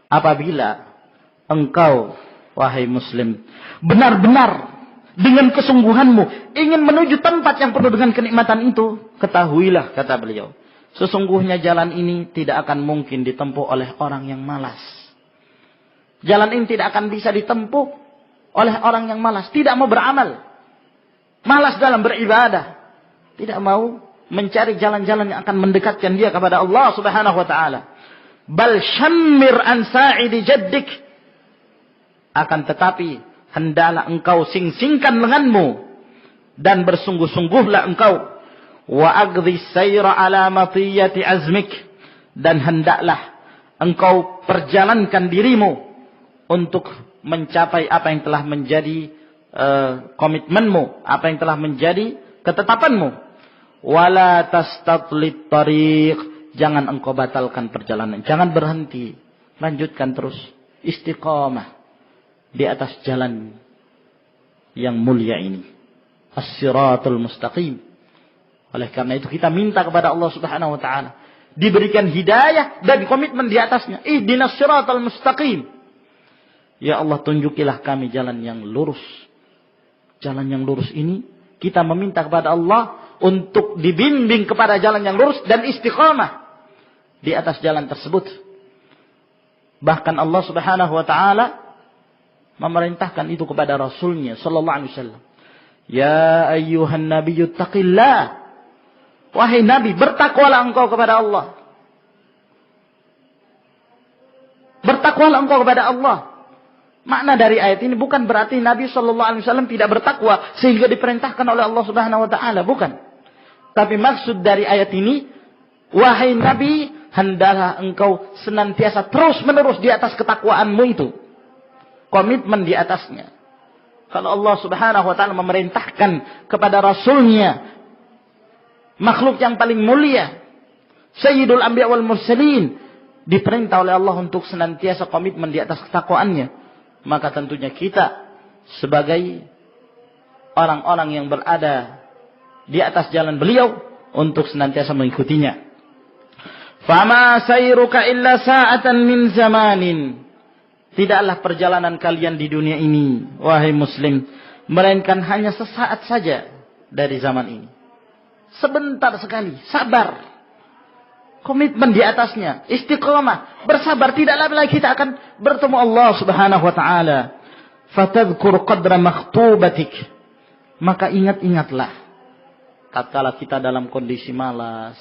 Apabila engkau, wahai muslim, benar-benar dengan kesungguhanmu ingin menuju tempat yang penuh dengan kenikmatan itu, ketahuilah, kata beliau, sesungguhnya jalan ini tidak akan mungkin ditempuh oleh orang yang malas. Jalan ini tidak akan bisa ditempuh oleh orang yang malas, tidak mau beramal, malas dalam beribadah, tidak mau mencari jalan-jalan yang akan mendekatkan dia kepada Allah Subhanahu wa taala. Bal syammir an sa'idi jaddik. Akan tetapi hendaklah engkau sing-singkan lenganmu dan bersungguh-sungguhlah engkau, wa aghdhi sayra ala matiyati azmik, dan hendaklah engkau perjalankan dirimu untuk mencapai apa yang telah menjadi komitmenmu, apa yang telah menjadi ketetapanmu. Wala tastatlit tariq. Jangan engkau batalkan perjalanan, jangan berhenti, lanjutkan terus, istiqamah di atas jalan yang mulia ini, as-siratul mustaqim. Oleh karena itu kita minta kepada Allah Subhanahu wa taala diberikan hidayah dan komitmen di atasnya. Ihdinas siratal mustaqim. Ya Allah, tunjukilah kami jalan yang lurus. Jalan yang lurus ini kita meminta kepada Allah untuk dibimbing kepada jalan yang lurus dan istiqamah di atas jalan tersebut. Bahkan Allah Subhanahu wa taala memerintahkan itu kepada Rasulnya sallallahu alaihi wasallam. Ya ayyuhan nabiyyu taqillah Wahai Nabi, bertakwalah engkau kepada Allah. Bertakwalah engkau kepada Allah. Makna dari ayat ini bukan berarti Nabi SAW tidak bertakwa sehingga diperintahkan oleh Allah Subhanahu Wa Taala, bukan. Tapi maksud dari ayat ini, wahai Nabi, hendaklah engkau senantiasa terus menerus di atas ketakwaanmu itu, komitmen di atasnya. Kalau Allah Subhanahu Wa Taala memerintahkan kepada Rasulnya, makhluk yang paling mulia, Sayyidul Anbiya wal Mursalin, diperintah oleh Allah untuk senantiasa komitmen di atas ketakwaannya, maka tentunya kita sebagai orang-orang yang berada di atas jalan beliau untuk senantiasa mengikutinya. Fama sayruka illa sa'atan min zamanin. Tidaklah perjalanan kalian di dunia ini, wahai muslim, melainkan hanya sesaat saja dari zaman ini. Sebentar sekali, sabar. Komitmen di atasnya, istiqamah, bersabar. Tidaklah lagi kita akan bertemu Allah Subhanahu Wa Taala. Fatadhkur qadra makhtubatik. Maka ingat-ingatlah, tatkala kita dalam kondisi malas,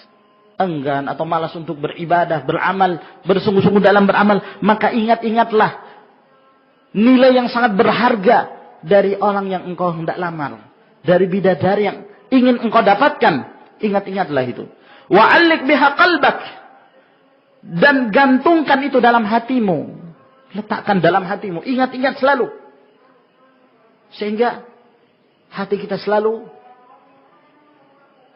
enggan atau malas untuk beribadah, beramal, bersungguh-sungguh dalam beramal, maka ingat-ingatlah nilai yang sangat berharga dari orang yang engkau hendak lamar, dari bidadari yang ingin engkau dapatkan. Ingat-ingatlah itu. Wa'allik biha qalbak, dan gantungkan itu dalam hatimu, letakkan dalam hatimu, ingat-ingat selalu, sehingga hati kita selalu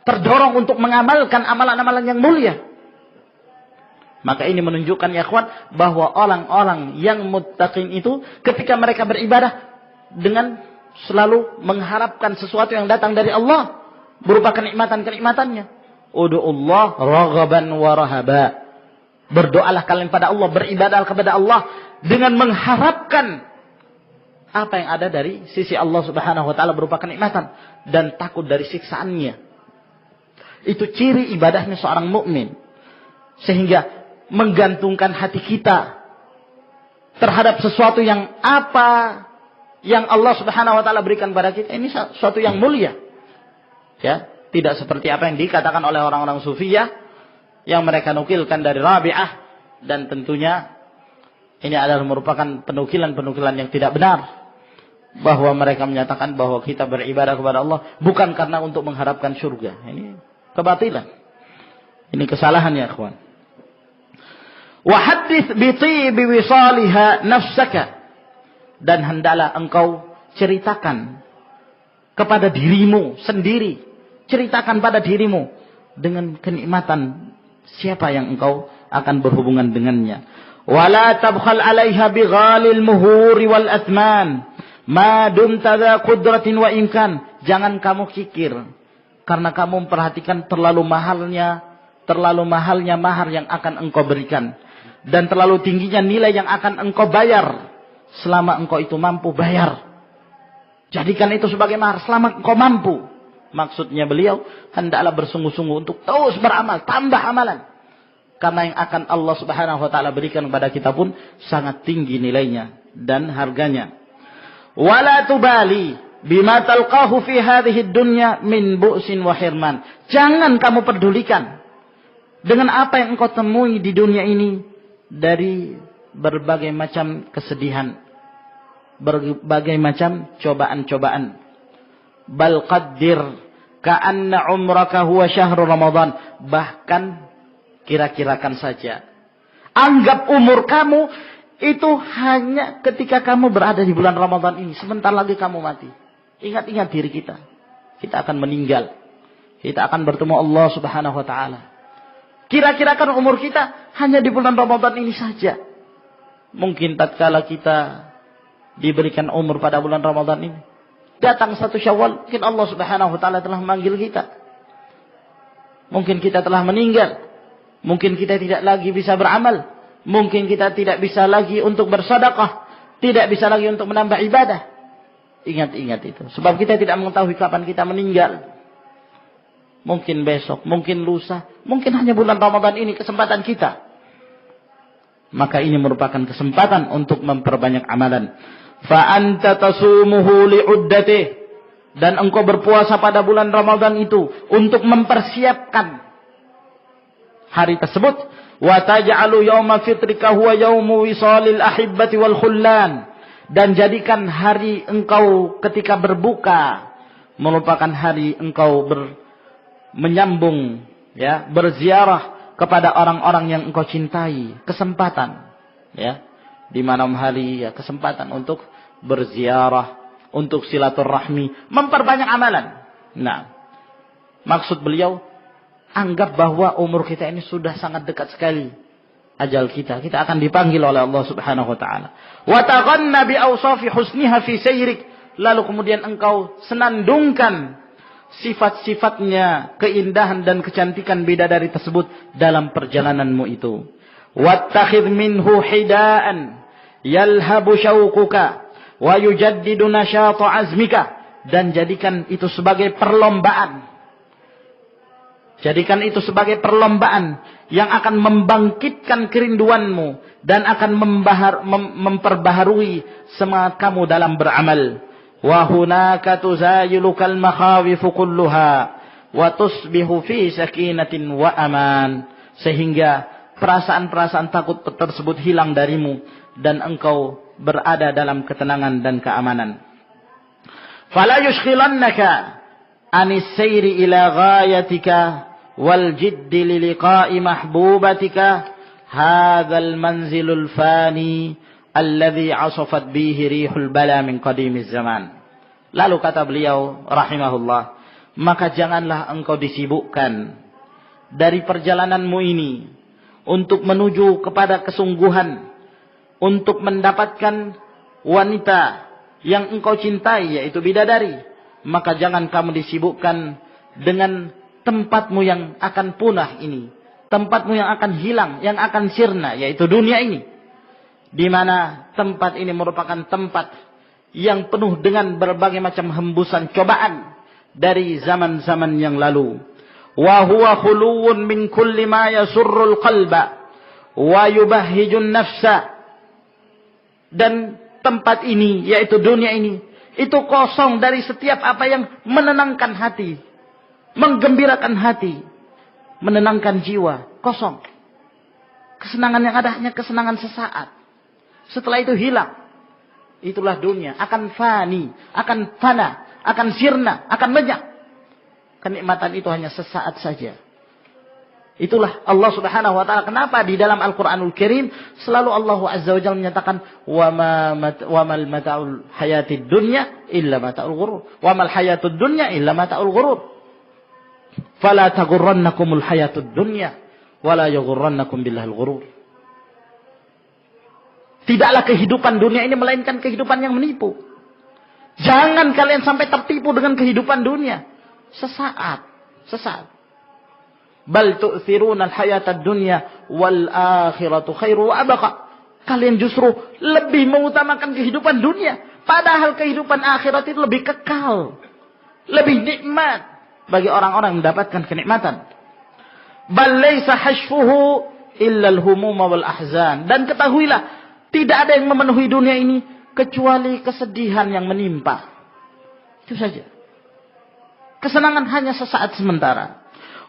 terdorong untuk mengamalkan amalan-amalan yang mulia. Maka ini menunjukkan ya ikhwan, bahwa orang-orang yang muttaqin itu ketika mereka beribadah dengan selalu mengharapkan sesuatu yang datang dari Allah berupa kenikmatan-kenikmatannya. Udu'ullah raghaban wa rahaba. Berdoalah kalian pada Allah, beribadah kepada Allah dengan mengharapkan apa yang ada dari sisi Allah Subhanahu Wa Taala berupa kenikmatan dan takut dari siksaannya. Itu ciri ibadahnya seorang mukmin, sehingga menggantungkan hati kita terhadap sesuatu yang apa yang Allah Subhanahu Wa Taala berikan pada kita, ini sesuatu yang mulia, ya. Tidak seperti apa yang dikatakan oleh orang-orang Sufiyah yang mereka nukilkan dari Rabi'ah, dan tentunya ini adalah merupakan penukilan-penukilan yang tidak benar, bahwa mereka menyatakan bahwa kita beribadah kepada Allah bukan karena untuk mengharapkan surga. Ini kebatilan. Ini kesalahan ya ikhwan. Wa haddits bi tibi wisaliha nafsaka, dan hendaklah engkau ceritakan kepada dirimu sendiri, ceritakan pada dirimu dengan kenikmatan siapa yang engkau akan berhubungan dengannya. Wala tabkhal 'alaiha bighalil muhuri wal athman ma dumta dha qudratin wa imkan. Jangan kamu kikir karena kamu memperhatikan terlalu mahalnya mahar yang akan engkau berikan, dan terlalu tingginya nilai yang akan engkau bayar. Selama engkau itu mampu bayar, jadikan itu sebagai mahar selama engkau mampu. Maksudnya beliau, hendaklah bersungguh-sungguh untuk terus beramal, tambah amalan. Karena yang akan Allah Subhanahu Wa Taala berikan kepada kita pun sangat tinggi nilainya dan harganya. Wala tubali bima talqahu fi hadhihi dunya min bu'sin wa hirman. Jangan kamu pedulikan dengan apa yang engkau temui di dunia ini dari berbagai macam kesedihan, berbagai macam cobaan-cobaan. Bal qaddir ka'anna umraka huwa syahrul Ramadan. Bahkan kira-kirakan saja, anggap umur kamu itu hanya ketika kamu berada di bulan Ramadan ini. Sebentar lagi kamu mati. Ingat-ingat diri kita, kita akan meninggal, kita akan bertemu Allah Subhanahu Wa Taala. Kira-kirakan umur kita hanya di bulan Ramadan ini saja. Mungkin tatkala kita diberikan umur pada bulan Ramadan ini, datang 1 Syawal, mungkin Allah Subhanahu Wa Taala telah memanggil kita. Mungkin kita telah meninggal. Mungkin kita tidak lagi bisa beramal. Mungkin kita tidak bisa lagi untuk bersedekah, tidak bisa lagi untuk menambah ibadah. Ingat-ingat itu. Sebab kita tidak mengetahui kapan kita meninggal. Mungkin besok, mungkin lusa, mungkin hanya bulan Ramadan ini kesempatan kita. Maka ini merupakan kesempatan untuk memperbanyak amalan. Fa anta tasumuhu li'uddatih, dan engkau berpuasa pada bulan Ramadan itu untuk mempersiapkan hari tersebut, wa taj'alu yauma fitrika huwa yaumu wisalil ahibbati wal khullan, dan jadikan hari engkau ketika berbuka merupakan hari engkau menyambung, ya, berziarah kepada orang-orang yang engkau cintai, kesempatan, ya, di malam hari, ya, kesempatan untuk berziarah, untuk silaturahmi, memperbanyak amalan. Nah, maksud beliau, anggap bahwa umur kita ini sudah sangat dekat sekali ajal kita. Kita akan dipanggil oleh Allah Subhanahu wa taala. Wa taghanna bi awsafi husniha fi sayrik, lalu kemudian engkau senandungkan sifat-sifatnya, keindahan dan kecantikan bidadari tersebut dalam perjalananmu itu. Wattakhidh minhu hidaan yalhabu syauquka wa yujaddidu nasyata azmika, dan jadikan itu sebagai perlombaan. Jadikan itu sebagai perlombaan yang akan membangkitkan kerinduanmu dan akan memperbaharui semangat kamu dalam beramal. Wa hunaka tuzayilukal makhawifu kulluha wa tusbihu fi sakinatin wa aman, sehingga perasaan-perasaan takut tersebut hilang darimu dan engkau berada dalam ketenangan dan keamanan. Fala yushghilannaka anis sayri ila ghayatika wal jiddi li liqa'i mahbubatika hadzal manzilul fani alladhi asafat bihi rihul bala min qadimiz zaman. Lalu kata beliau rahimahullah, maka janganlah engkau disibukkan dari perjalananmu ini untuk menuju kepada kesungguhan, untuk mendapatkan wanita yang engkau cintai, yaitu bidadari. Maka jangan kamu disibukkan dengan tempatmu yang akan punah ini, tempatmu yang akan hilang, yang akan sirna, yaitu dunia ini, di mana tempat ini merupakan tempat yang penuh dengan berbagai macam hembusan cobaan dari zaman-zaman yang lalu. Wa huwa khuluwun min kulli ma yasurrul qalba wa yubahhijun nafsa, dan tempat ini, yaitu dunia ini, itu kosong dari setiap apa yang menenangkan hati, menggembirakan hati, menenangkan jiwa. Kosong. Kesenangan yang ada hanya kesenangan sesaat. Setelah itu hilang. Itulah dunia. Akan fani, akan fana, akan sirna, akan lenyap. Kenikmatan itu hanya sesaat saja. Itulah Allah Subhanahu wa taala. Kenapa di dalam Al-Qur'anul Karim selalu Allah Azza wa Jalla menyatakan wa mal mata'ul hayatid dunya illa mata'ul ghurur. Wa mal hayatud dunya illa mata'ul ghurur. Fala taghurrannakumul hayatud dunya wa la yaghurrannakum billahil ghurur. Tidaklah kehidupan dunia ini melainkan kehidupan yang menipu. Jangan kalian sampai tertipu dengan kehidupan dunia. Sesaat. Bal tu'thiruna al-hayatad dunya wal akhiratu khairu wa abqa. Kalian justru lebih mengutamakan kehidupan dunia, padahal kehidupan akhirat itu lebih kekal, lebih nikmat bagi orang-orang yang mendapatkan kenikmatan. Bal laisa hashfuhu illa al-humum wal ahzan. Dan ketahuilah, tidak ada yang memenuhi dunia ini kecuali kesedihan yang menimpa. Itu saja. Kesenangan hanya sesaat sementara.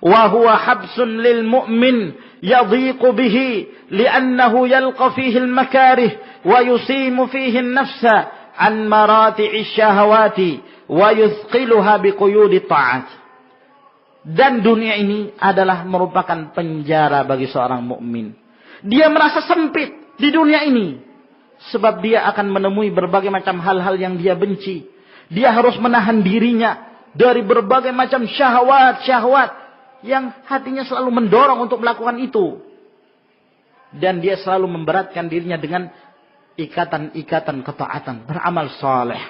Wa huwa habsun lil mu'min yadhiqu bihi li'annahu yalqa fihi al-makarih wa yusimu fihi an-nafsa an marati'i syahawati wa yuthqiluha biquyudi ta'at. Dan dunia ini adalah merupakan penjara bagi seorang mukmin. Dia merasa sempit di dunia ini sebab dia akan menemui berbagai macam hal-hal yang dia benci. Dia harus menahan dirinya dari berbagai macam syahwat yang hatinya selalu mendorong untuk melakukan itu. Dan dia selalu memberatkan dirinya dengan ikatan-ikatan ketaatan, beramal saleh.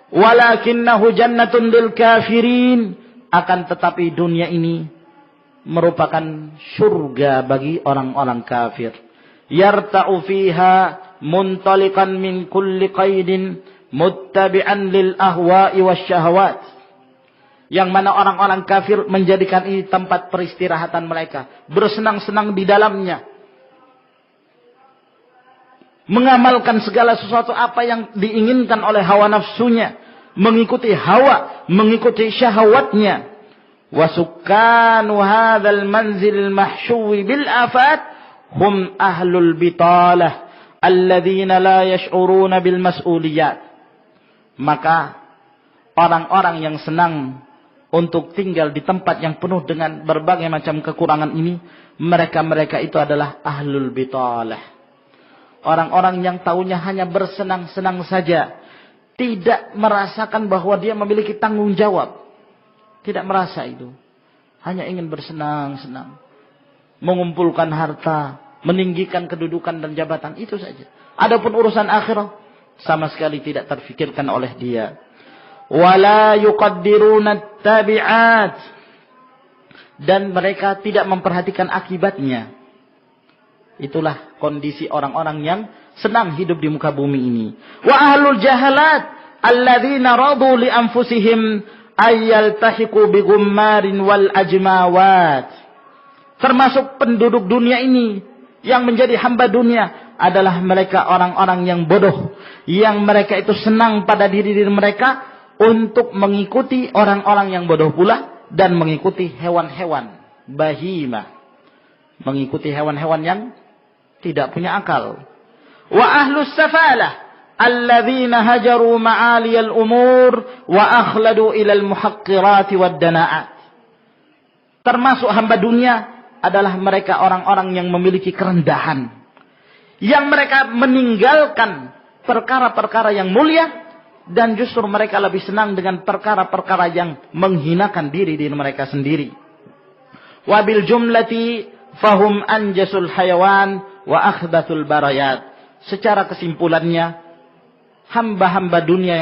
Walakinnahu jannatun lil kafirin, akan tetapi dunia ini merupakan surga bagi orang-orang kafir. Yarta'u fiha muntaliqan min kulli qaidin muttabi'an lil ahwa'i wasyahawat. Yang mana orang-orang kafir menjadikan ini tempat peristirahatan mereka, bersenang-senang di dalamnya, mengamalkan segala sesuatu apa yang diinginkan oleh hawa nafsunya, mengikuti hawa, mengikuti syahwatnya. Wa sukkanu hadzal manzil mahshuwi bil afat hum ahlul bitalah alladzina la yash'uruna bil mas'uliyat. Maka orang-orang yang senang untuk tinggal di tempat yang penuh dengan berbagai macam kekurangan ini, mereka-mereka itu adalah ahlul bitalah. Orang-orang yang taunya hanya bersenang-senang saja, tidak merasakan bahwa dia memiliki tanggung jawab. Tidak merasa itu. Hanya ingin bersenang-senang, mengumpulkan harta, meninggikan kedudukan dan jabatan, itu saja. Adapun urusan akhirat sama sekali tidak terfikirkan oleh dia. Wala yuqaddiruna tabi'at, dan mereka tidak memperhatikan akibatnya. Itulah kondisi orang-orang yang senang hidup di muka bumi ini. Wa ahlul jahalat alladzina radu li anfusihim ayyaltahiqu bi gummarin wal ajmawat. Termasuk penduduk dunia ini yang menjadi hamba dunia adalah mereka orang-orang yang bodoh, yang mereka itu senang pada diri mereka untuk mengikuti orang-orang yang bodoh pula dan mengikuti hewan-hewan bahimah, mengikuti hewan-hewan yang tidak punya akal. Wa ahlus safalah alladzina hajaru ma'aliyal umur wa akhladu ilal muhaqqirat wad dana'at. Termasuk hamba dunia adalah mereka orang-orang yang memiliki kerendahan, yang mereka meninggalkan perkara-perkara yang mulia, dan justru mereka lebih senang dengan perkara-perkara yang menghinakan diri mereka sendiri. Wabil jumlati fahum anjasul hayawan wa akhbathul barayat. Secara kesimpulannya, hamba-hamba dunia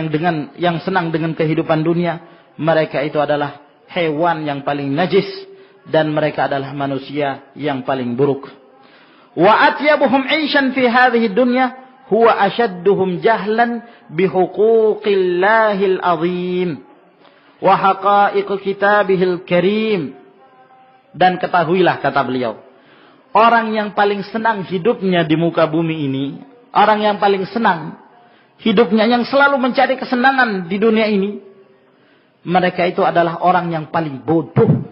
yang senang dengan kehidupan dunia, mereka itu adalah hewan yang paling najis, dan mereka adalah manusia yang paling buruk. Wa atyabuhum 'aishan fi hadhihi dunya huwa ashadduhum jahlan bihuquqillahil azim wa haqa'iq kitabihil karim. Dan ketahuilah, kata beliau, orang yang paling senang hidupnya di muka bumi ini, orang yang paling senang hidupnya, yang selalu mencari kesenangan di dunia ini, mereka itu adalah orang yang paling bodoh,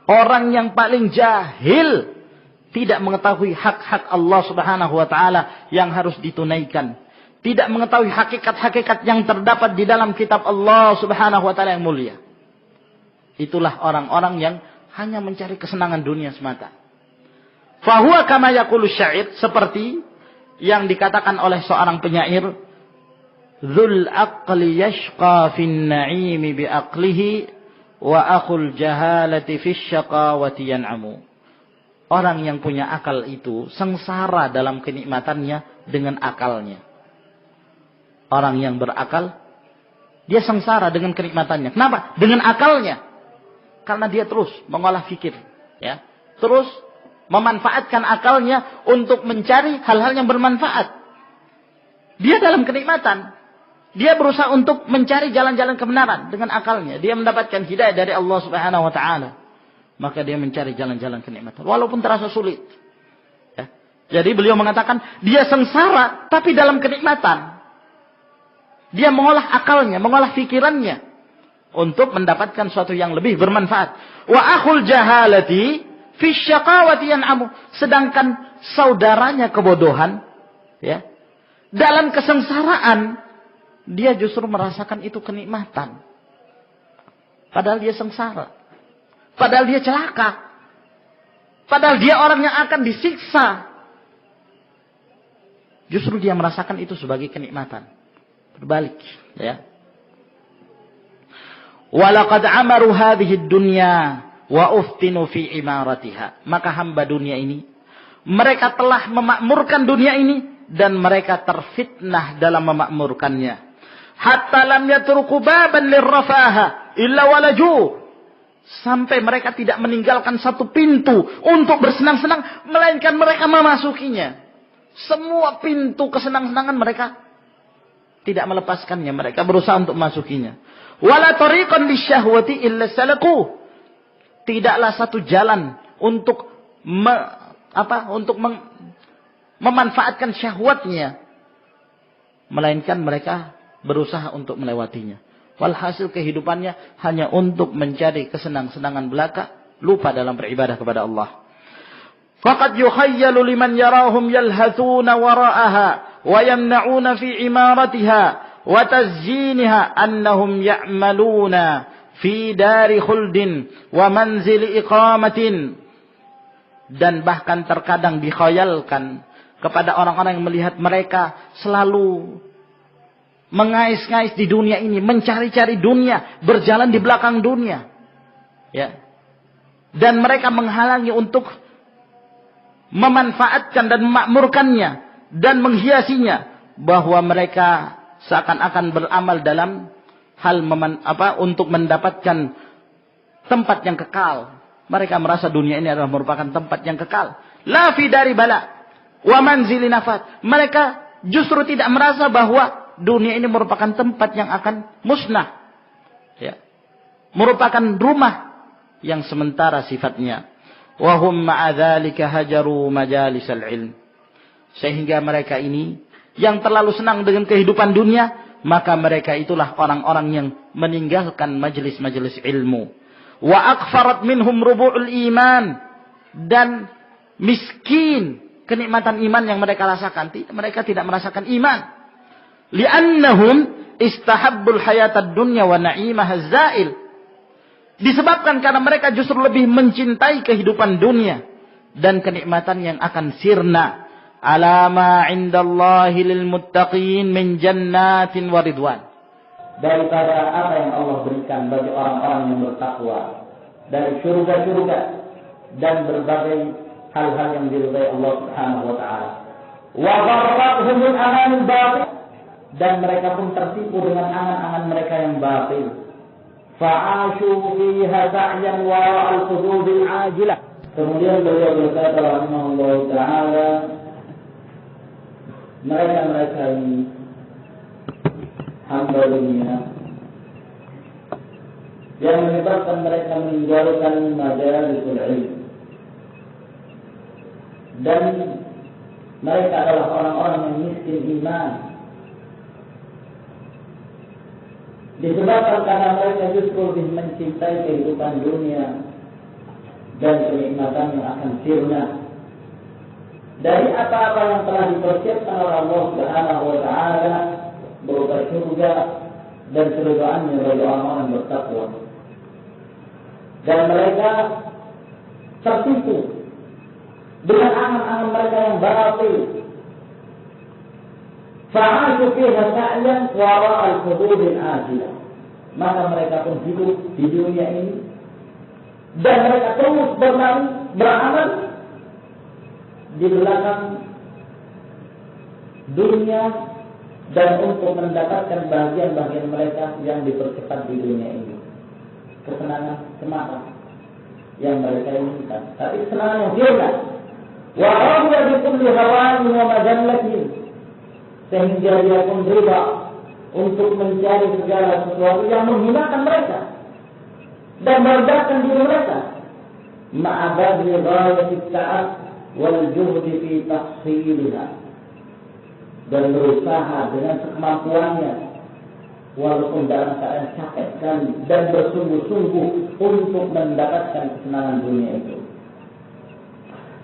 orang yang paling jahil, tidak mengetahui hak-hak Allah Subhanahu wa taala yang harus ditunaikan, tidak mengetahui hakikat-hakikat yang terdapat di dalam kitab Allah Subhanahu wa taala yang mulia. Itulah orang-orang yang hanya mencari kesenangan dunia semata. Fahuwa kama yaqulu syair, seperti yang dikatakan oleh seorang penyair, dzul aqli yashqa fin na'imi bi aqlihi wa akhul jahalati fish syaqawati yan'amu. Orang yang punya akal itu sengsara dalam kenikmatannya dengan akalnya. Orang yang berakal, dia sengsara dengan kenikmatannya. Kenapa? Dengan akalnya. Karena dia terus mengolah fikir, ya, terus memanfaatkan akalnya untuk mencari hal-hal yang bermanfaat. Dia dalam kenikmatan, dia berusaha untuk mencari jalan-jalan kebenaran dengan akalnya. Dia mendapatkan hidayah dari Allah Subhanahu wa taala, maka dia mencari jalan-jalan kenikmatan walaupun terasa sulit, ya. Jadi beliau mengatakan dia sengsara tapi dalam kenikmatan. Dia mengolah akalnya, mengolah pikirannya untuk mendapatkan sesuatu yang lebih bermanfaat. Wa akhul jahalati fi syaqawati yan'amu. Sedangkan saudaranya kebodohan, ya, dalam kesengsaraan dia justru merasakan itu kenikmatan. Padahal dia sengsara. Padahal dia celaka. Padahal dia orang yang akan disiksa. Justru dia merasakan itu sebagai kenikmatan. Berbalik, ya. Walaqad amaru hadhihi dunya wa uftinu fi imaratiha. Maka hamba dunia ini, mereka telah memakmurkan dunia ini dan mereka terfitnah dalam memakmurkannya. Hatta lam yatruku baban lirrafaha illa walaju. Sampai mereka tidak meninggalkan satu pintu untuk bersenang-senang, melainkan mereka memasukinya. Semua pintu kesenang-senangan mereka tidak melepaskannya, mereka berusaha untuk memasukinya. Wala tariqan lisyahwati illa salaku. Tidaklah satu jalan untuk memanfaatkan syahwatnya, melainkan mereka berusaha untuk melewatinya. Walhasil kehidupannya hanya untuk mencari kesenang-senangan belaka, lupa dalam beribadah kepada Allah. Faqad yukhayyalu liman yarahum yalhathuna wara'aha wa yamna'una fi imaratiha wa tazyiniha annahum ya'maluna fi dari khuldin wa manzili iqamatin. Dan bahkan terkadang dikhayalkan kepada orang-orang yang melihat mereka selalu mengais-ngais di dunia ini, mencari-cari dunia, berjalan di belakang dunia. Ya. Dan mereka menghalangi untuk memanfaatkan dan memakmurkannya dan menghiasinya, bahwa mereka seakan-akan beramal dalam hal untuk mendapatkan tempat yang kekal. Mereka merasa dunia ini adalah merupakan tempat yang kekal. La fi dari bala wa manzili nafat. Mereka justru tidak merasa bahwa dunia ini merupakan tempat yang akan musnah. Ya. Merupakan rumah yang sementara sifatnya. Wa hum ma'a dzalika hajaru majalisal ilm. Sehingga mereka ini yang terlalu senang dengan kehidupan dunia, maka mereka itulah orang-orang yang meninggalkan majelis-majelis ilmu. Wa akfarat minhum rubu'ul iman. Dan miskin kenikmatan iman yang mereka rasakan. Mereka tidak merasakan iman. Li'annahum istahabbul hayatad dunya wa na'imahaz zail. Disebabkan karena mereka justru lebih mencintai kehidupan dunia dan kenikmatan yang akan sirna. Ala ma 'indallahi lil muttaqin min jannatin wa ridwan. Daripada apa yang Allah berikan bagi orang-orang yang bertakwa dari surga-surga dan berbagai hal-hal yang diridai Allah Subhanahu wa taala. Wa gharratuhumul amanul batil, dan mereka pun tertipu dengan angan-angan mereka yang batil. Fa'ashu fiha sa'yan wa al-qudubil ajilah. Kemudian beliau berkata rahimahullah ta'ala, mereka ini hamba dunia yang menyebabkan mereka meninggalkan majalisul ilm, dan mereka adalah orang-orang yang miskin iman, disebabkan karena mereka justru lebih mencintai kehidupan dunia dan kenikmatan yang akan sirna dari apa-apa yang telah dipersiapkan oleh Allah Subhanahu wa taala berupa surga dan keridhaannya bagi orang-orang bertakwa. Dan mereka tertipu dengan angan-angan mereka yang batil. Fa'ashu fiha sa'yan wara al-qudubil ajilah. Maka mereka pun hidup di dunia ini dan mereka terus beramal di belakang dunia dan untuk mendapatkan bagian-bagian mereka yang dipercepat di dunia ini. Kesenangan semata yang mereka inginkan, tapi kesenangan yang sirna. Wa radiya bi kulli hawanin wa majallatin, sehingga dia pun riba untuk mencari segala sesuatu yang menghinakan mereka dan merendahkan diri mereka. Ma'abadli ghayati ta'at wal juhdi fi tahsiliha, dan berusaha dengan sekemampuannya walaupun dalam keadaan capek sekali dan bersungguh-sungguh untuk mendapatkan kesenangan dunia itu.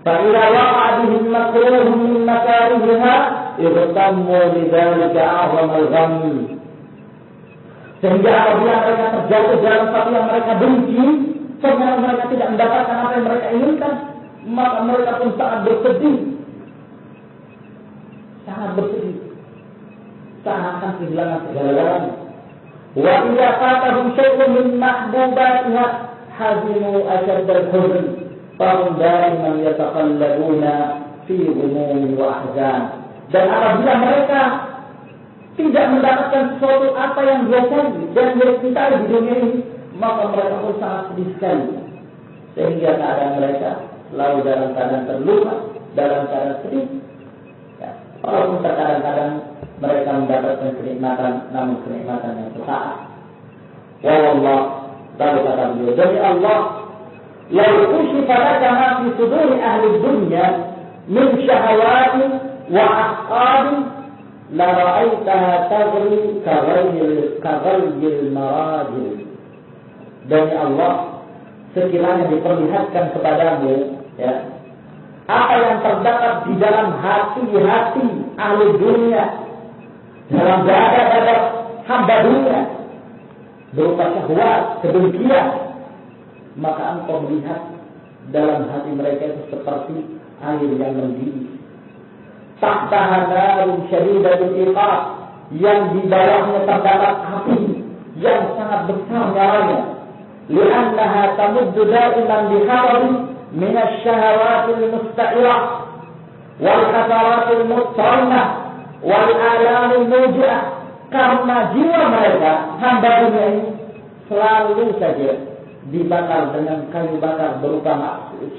فَإِذَا وَقَعَ بِهِمْ مَكْرُوهٌ مِنْ مَكَارِهِهَا اغْتَمُّوا بِذَلِكَ أَعْظَمَ الْغَمِّ. Sehingga apabila mereka terjatuh dalam sesuatu yang mereka benci, sehingga mereka tidak mendapatkan apa yang mereka inginkan, maka mereka pun sangat bersedih. Sangat bersedih. Seakan kehilangan segala-galanya. Wa idza fatahum syai'un min mahbubatiha hazimu asyaddal huzn. Fahum daiman yataqallabuna fi ghumum wa ahzan. Dan apabila mereka tidak mendapatkan sesuatu apa yang dia cari dan dia cintai di dunia ini, maka mereka pun sangat sedih sekali. Sehingga keadaan mereka selalu dalam keadaan terluka, dalam keadaan sedih. Ya, walaupun terkadang-kadang mereka mendapatkan kenikmatan, namun kenikmatan yang sesaat. Ya Allah, baru kata beliau, jadi Allah, lau kushifa laka ma fi suduri ahli dunya min syahawati wa ahqabi la ra'aitaha tagri kaghayyil marajil. Demi Allah, sekiranya diperlihatkan kepadamu, ya, apa yang terdapat di dalam hati-hati ahli dunia, dalam dada-dada hamba dunia, berupa syahwat, kebencian, maka engkau melihat dalam hati mereka itu seperti air yang mendidih. Tahtaha narun syadidatul iqab, yang di bawahnya terdapat api yang sangat besar nyalanya. Li'annaha tamuddu da'iman biharabi min asy-syahawatil musta'irah wal hasaratil muttarnah wal alamil muji'ah. Karena jiwa mereka, hamba dunia ini, selalu saja dibakar dengan kayu bakar berupa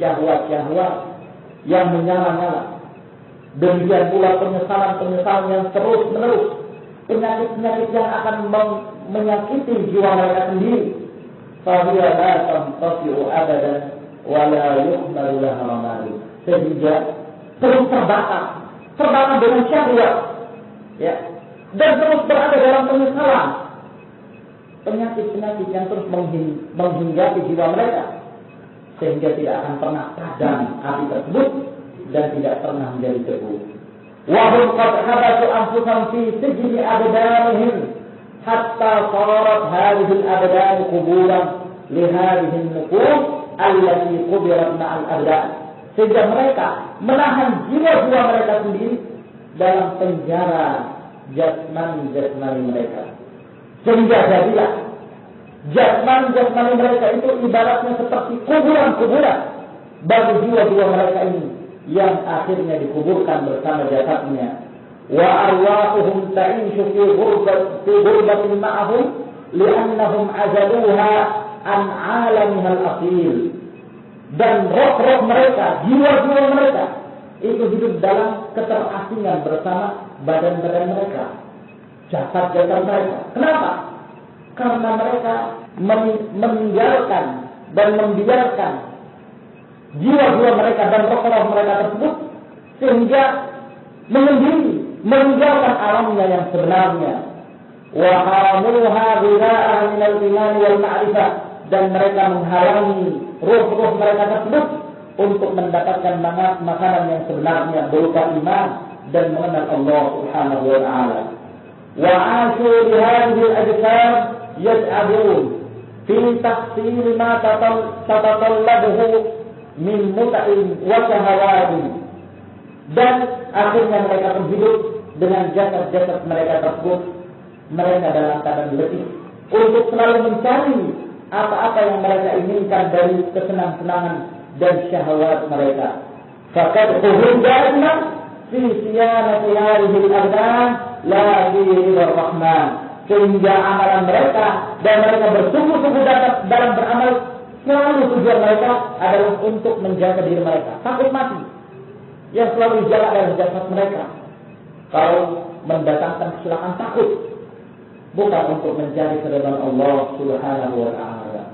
syahwat-syahwat yang menyala-nyala. Demikian pula penyesalan-penyesalan yang terus-menerus, penyakit-penyakit yang akan menyakiti jiwa mereka sendiri. Fahiya la tantafi'u abadan wa la yuhmalu laha ramalu. Sehingga terus terbakar dengan syahwat, ya, dan terus berada dalam penyesalan. Penyakit-penyakit yang terus menghinggapi jiwa mereka, sehingga tidak akan pernah padam api tersebut dan tidak pernah menjadi debu. Wa hum qad habasu anfusahum fi sijni abdanihim hatta sarat hadhihi al-abdan quburan li hadhihi an-nufus allati qubirat ma'al abdan. Sehingga mereka menahan jiwa-jiwa mereka sendiri dalam penjara jasmani mereka. Sehingga jadilah jasmani mereka itu ibaratnya seperti kuburan-kuburan bagi jiwa-jiwa mereka ini yang akhirnya dikuburkan bersama jasadnya. Wa arwahuhum ta'ishu fi ghurbatin ma'ahum li'annahum azaluha an 'alamiha al-asil. Dan roh-roh mereka, jiwa-jiwa mereka itu hidup dalam keterasingan bersama badan-badan mereka, jasad-jasad mereka. Kenapa? Karena mereka meninggalkan dan membiarkan jiwa-jiwa mereka dan roh-roh mereka tersebut sehingga meninggalkan alamnya yang sebenarnya. Wa haramuha ghira'an min al-iman wal ma'rifah, dan mereka menghalangi ruh-ruh mereka tersebut untuk mendapatkan makanan yang sebenarnya berupa iman dan mengenal Allah Subhanahu wa ta'ala. Wa 'ashu bi hadhihi al-ajsam yas'abun fi tahsil ma tatatallabuhu min muta'in wa shahawatin. Dan akhirnya mereka hidup dengan jasad-jasad mereka tersebut. Mereka dalam keadaan letih untuk selalu mencari apa-apa yang mereka inginkan dari kesenang-senangan dan syahwat mereka. Faqad hujjatna fi siyanati hadhihi al-abdan la fi ridha rahman. Sehingga amalan mereka dan mereka bersungguh-sungguh dalam beramal, selalu tujuan mereka adalah untuk menjaga diri mereka takut mati, yang selalu dijaga dalam jasad mereka. Kalau mendatangkan kecelakaan takut, bukan untuk mencari keridhaan Allah Subhanahu wa ta'ala.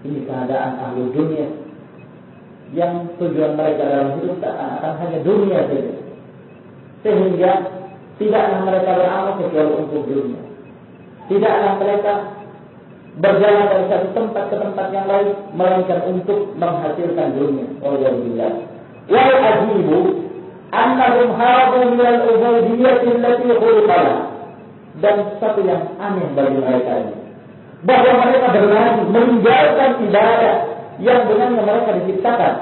Ini keadaan ahli dunia yang tujuan mereka dalam hidup akan hanya dunia saja, sehingga tidaklah mereka beramal kecuali untuk dunia. Tidaklah mereka berjalan dari satu tempat ke tempat yang lain melainkan untuk menghasilkan dunia. Wallahu wal ajibu annahum harabu min al-ubudiyyah allati khuliqaha. Dan satu yang aneh bagi mereka ini, bahwa mereka berlari meninggalkan ibadah yang dengannya mereka diciptakan.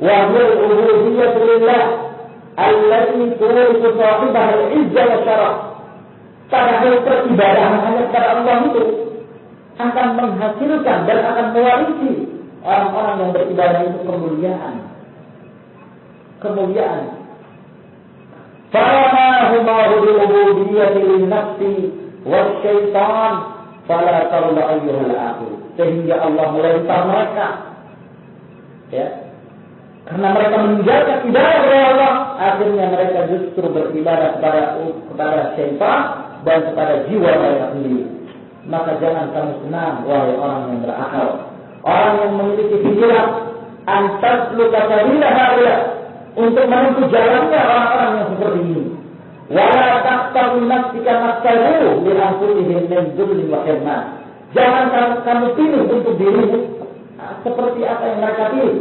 Wa huwa al-ubudiyyah lillah allati turisu sahibaha al-'izza wa syaraf. Padahal peribadahan hanya kepada Allah itu akan menghasilkan dan akan mewarisi orang-orang yang beribadah itu kemuliaan. Fama huma bil-ubudiyyati lin-nafsi wasyaitan fala tarda ayyuhal akhir. Sehingga Allah melempar mereka, ya, karena mereka meninggalkan ibadah kepada Allah, akhirnya mereka justru beribadah kepada syaitan dan kepada jiwa mereka sendiri. Maka jangan kamu senang, wahai orang yang berakal, orang yang memiliki pikiran, antasluka sabila haula, untuk menempuh jalannya orang-orang yang seperti ini. Wala taqtaru nafsika nafsahu li anfusihim min dzulli wa hirman. Jangan kamu pilih untuk dirimu seperti apa yang mereka pilih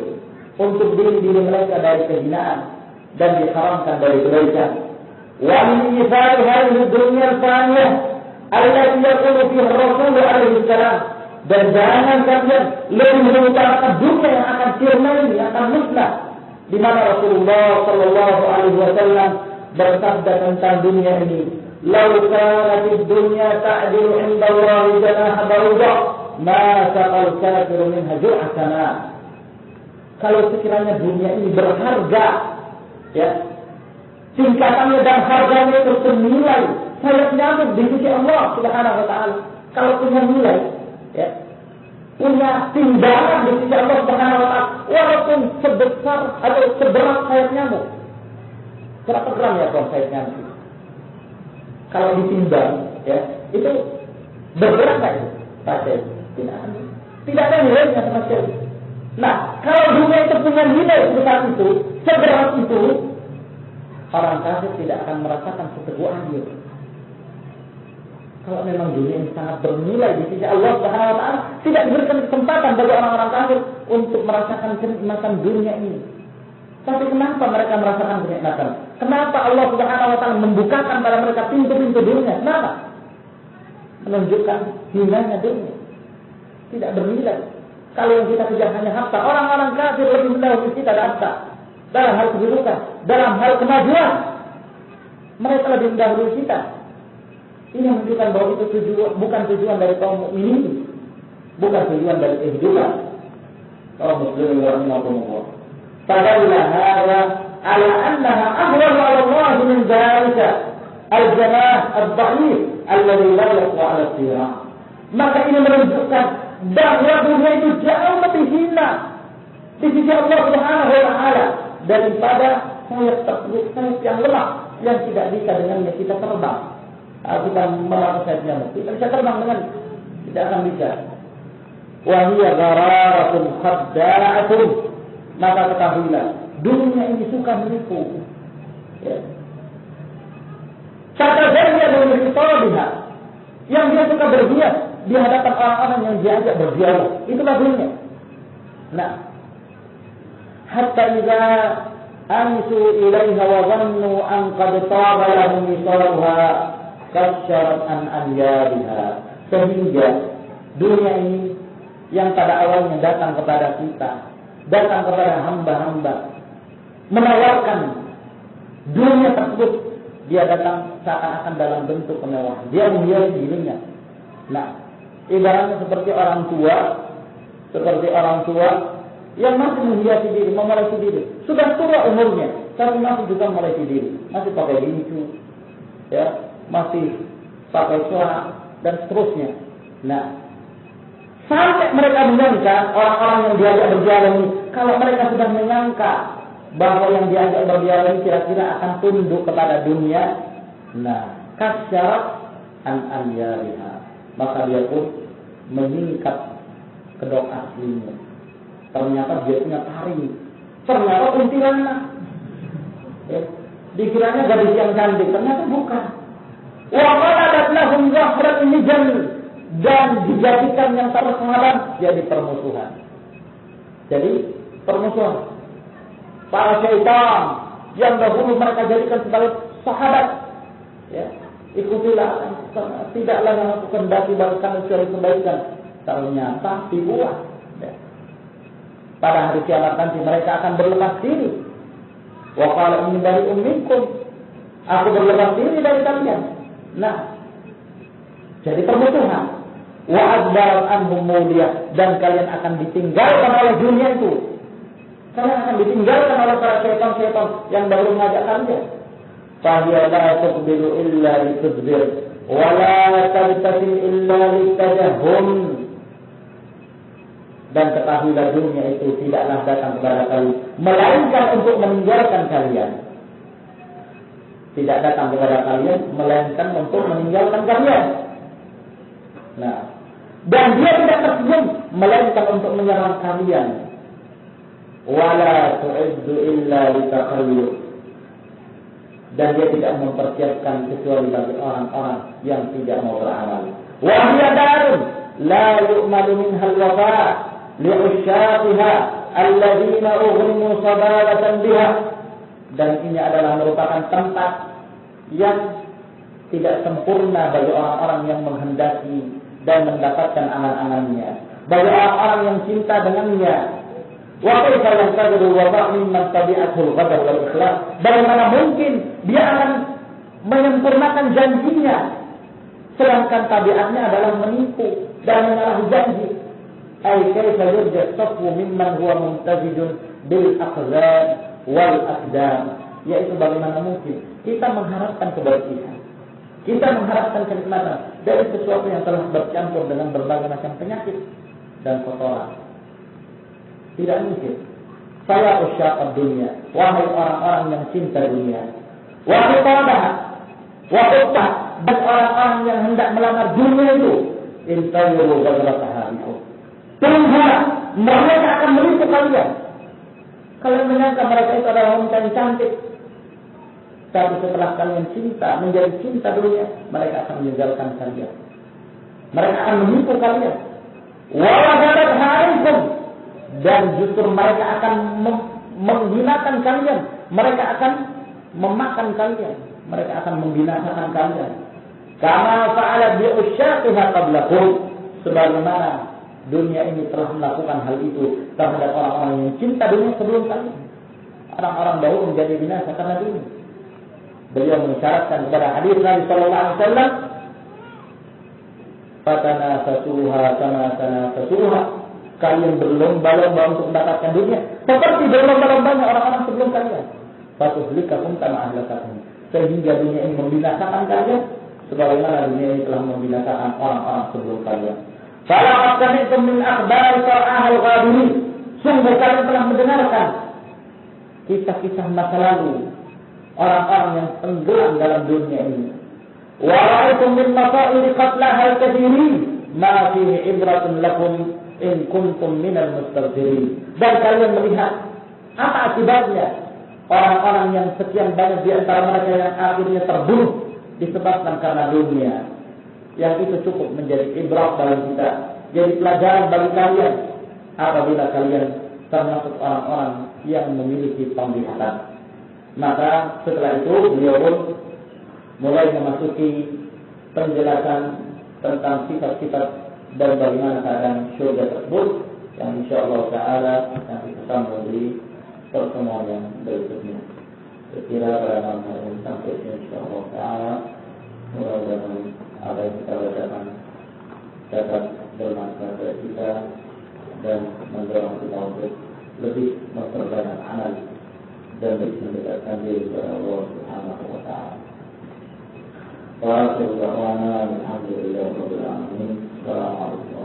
untuk diri mereka dari kehinaan dan diharamkan dari kebaikan. Wa min ithari hadhihi dunya al-faniyah allati yaqulu fiha ar-rasul alaihi salam. Dan jangan kalian lebih mengutamakan dunia yang akan sirna ini, yang akan musnah, di mana Rasulullah sallallahu alaihi wasallam bersabda tentang dunia ini, "Lau kanatid dunya ta'dilu 'inda Allah janaha ba'udah, ma saqal kafiru minha jur'atana." Kalau sekiranya dunia ini berharga, ya, tingkatannya dan harganya itu senilai sayap nyamuk di sisi Allah Subhanahu wa taala. Kalau punya nilai, ya, punya timbangan di sisi Allah Subhanahu wa taala, walaupun sebesar atau seberat sayap nyamuk. Berapa gram ya kalau sayap nyamuk? Kalau ditimbang, ya, itu berberat nggak itu? Tidak ada nilainya sama sekali. Nah, kalau dunia itu punya nilai sebesar itu, seberat itu, orang kafir tidak akan merasakan seteguh andil. Kalau memang dunia ini sangat bernilai di sisi Allah Subhanahu wa taala, tidak diberikan kesempatan bagi orang-orang kafir untuk merasakan kenikmatan dunia ini. Tapi kenapa mereka merasakan kenikmatan? Kenapa Allah Subhanahu wa taala membukakan pada mereka pintu-pintu dunia? Kenapa? Menunjukkan hinanya dunia. Tidak bernilai. Kalau yang kita kejar hanya harta, orang-orang kafir lebih mendahului kita dalam harta, dalam hal kedudukan, dalam hal kemajuan. Mereka lebih mendahului kita. Ini menunjukkan bahwa itu bukan tujuan dari kaum mukminin, bukan tujuan dari kehidupan kaum muslimin rahimahumullah. Fadalla hadza ala annaha ahwal ala Allah min dzalika al-jamah ad-dha'if alladhi la yaqwa 'ala al-sirah. Maka ini menunjukkan bahwa dunia itu jauh lebih hina di sisi Allah Subhanahu wa taala daripada sayap tersebut, sayap yang lemah yang tidak bisa dengannya kita terbang. Kita melakukan sayapnya, kita bisa terbang dengan, tidak akan bisa. Wa hiya ghararatun khadda'atun. Maka ketahuilah, dunia ini suka menipu. Ya. Kata dia dengan kita yang dia suka berhias di hadapan orang-orang yang diajak berdialog. Itulah dunia. Nah, hatta idza ansu ilaiha wa dhannu an qad taba lahum misaluha kasyarat an anyabiha. Sehingga dunia ini yang pada awalnya datang kepada kita, datang kepada hamba-hamba, menawarkan dunia tersebut, dia datang seakan-akan dalam bentuk kemewahan. Dia menghiasi dirinya. Nah, ibaratnya seperti orang tua yang masih menghiasi diri, memoles diri. Sudah tua umurnya, tapi masih juga memoles diri, masih pakai bingcu, ya, masih pakai celana dan seterusnya. Nah, sampai mereka menyangka, orang-orang yang diajak berdialog ini, kalau mereka sudah menyangka bahwa yang diajak berdialog ini kira-kira akan tunduk kepada dunia, nah, kasyarat an anyariha, maka dia pun meningkat kedok aslinya. Ternyata dia punya taring, ternyata kuntilanak. Ya, dikiranya gadis yang cantik, ternyata bukan. Wa qaladat lahum zahrat mijan, dan dijadikan yang tak bersahabat jadi permusuhan. Jadi permusuhan. Para syaitan yang dahulu mereka jadikan sebagai sahabat, ya, ikutilah, tidaklah yang aku kendaki bagi kamu kecuali kebaikan. Ternyata dibuat. Ya. Pada hari kiamat nanti mereka akan berlepas diri. Wa qala inni bari'un minkum, aku berlepas diri dari kalian. Nah, jadi permusuhan. Wa adbarat anhum mawliyah, dan kalian akan ditinggalkan oleh dunia itu. Kalian akan ditinggalkan oleh para syaitan-syaitan yang baru mengajak kalian. Fahiya la tuqbilu illa litudbir wa la tabtasim illa litajahum. Dan ketahuilah dunia itu tidaklah datang kepada kalian melainkan untuk meninggalkan kalian. Tidak datang kepada kalian melainkan untuk meninggalkan kalian. Nah, dan dia tidak tersenyum melainkan untuk menyerang kalian. Wala tu'iddu illa litakhayyur. dan dia tidak mempersiapkan kecuali bagi orang-orang yang tidak mau beramal. Wa hiya darun la yu'malu minha al-wafa li'usyatiha alladziina ughrimu sababatan biha. Dan ini adalah merupakan tempat yang tidak sempurna bagi orang-orang yang menghendaki dan mendapatkan angan-angannya, bagi orang-orang yang cinta dengannya. Wa kaifa yantadiru wa mimman tabi'atul ghadab wal ikhlas. Bagaimana mungkin dia akan menyempurnakan janjinya sedangkan tabiatnya adalah menipu dan menyalahi janji. Ai kaifa yurja safwu mimman huwa mumtazijun bil aqdar wal aqdam. Yaitu bagaimana mungkin kita mengharapkan kebersihan, kita mengharapkan kenikmatan dari sesuatu yang telah bercampur dengan berbagai macam penyakit dan kotoran. Tidak mungkin. Saya usyaq dunia, wahai orang-orang yang cinta dunia, wahai tawadah, wahai dan orang-orang yang hendak melamar dunia itu, intawiru ghadrataharikum. Tunggulah, mereka akan menipu kalian. Kalian menyangka mereka itu adalah wanita yang cantik. Tapi setelah kalian cinta, menjadi cinta dunia, mereka akan meninggalkan kalian. Mereka akan menipu kalian. Waladharharikum. Dan justru mereka akan menghinakan kalian. Mereka akan memakan kalian. Mereka akan membinasakan kalian. Kama fa'ala bi'usyatiha qablakum. Sebagaimana dunia ini telah melakukan hal itu terhadap orang-orang yang cinta dunia sebelum kalian. Orang-orang dahulu menjadi binasa karena dunia. Beliau mengisyaratkan kepada hadis Nabi sallallahu alaihi wasallam, "Fatanafasuha kama tanafasuha." Kalian berlomba-lomba untuk mendapatkan dunia seperti berlomba-lombanya orang-orang sebelum kalian. Fatuhlikakum kama ahlakakum. Sehingga dunia ini membinasakan kalian sebagaimana dunia ini telah membinasakan orang-orang sebelum kalian. Falaqad sami'tum min akhbari sar'ahal ghabirin. Sungguh kalian telah mendengarkan kisah-kisah masa lalu orang-orang yang tenggelam dalam dunia ini. Wa ra'aytum min masaa'ir qatlahal katsirin ma fihi ibratun lakum in kuntum minal mustarjirin. Dan kalian melihat apa akibatnya orang-orang yang sekian banyak di antara mereka yang akhirnya terbunuh disebabkan karena dunia. Yang itu cukup menjadi ibrat bagi kita, jadi pelajaran bagi kalian apabila kalian termasuk orang-orang yang memiliki penglihatan. Maka setelah itu beliau pun mulai memasuki penjelasan tentang sifat-sifat dan bagaimana keadaan syurga tersebut yang insyaallah taala akan kita sambung di pertemuan yang berikutnya. Sekira pada malam hari ini sampai insyaallah taala mudah-mudahan apa yang kita bacakan dapat bermanfaat bagi kita dan mendorong kita untuk lebih memperbanyak amal dan lebih mendekatkan diri kepada Allah Subhanahu wa taala. Wa sallallahu alaihi wa sallam. Assalamualaikum warahmatullahi wabarakatuh.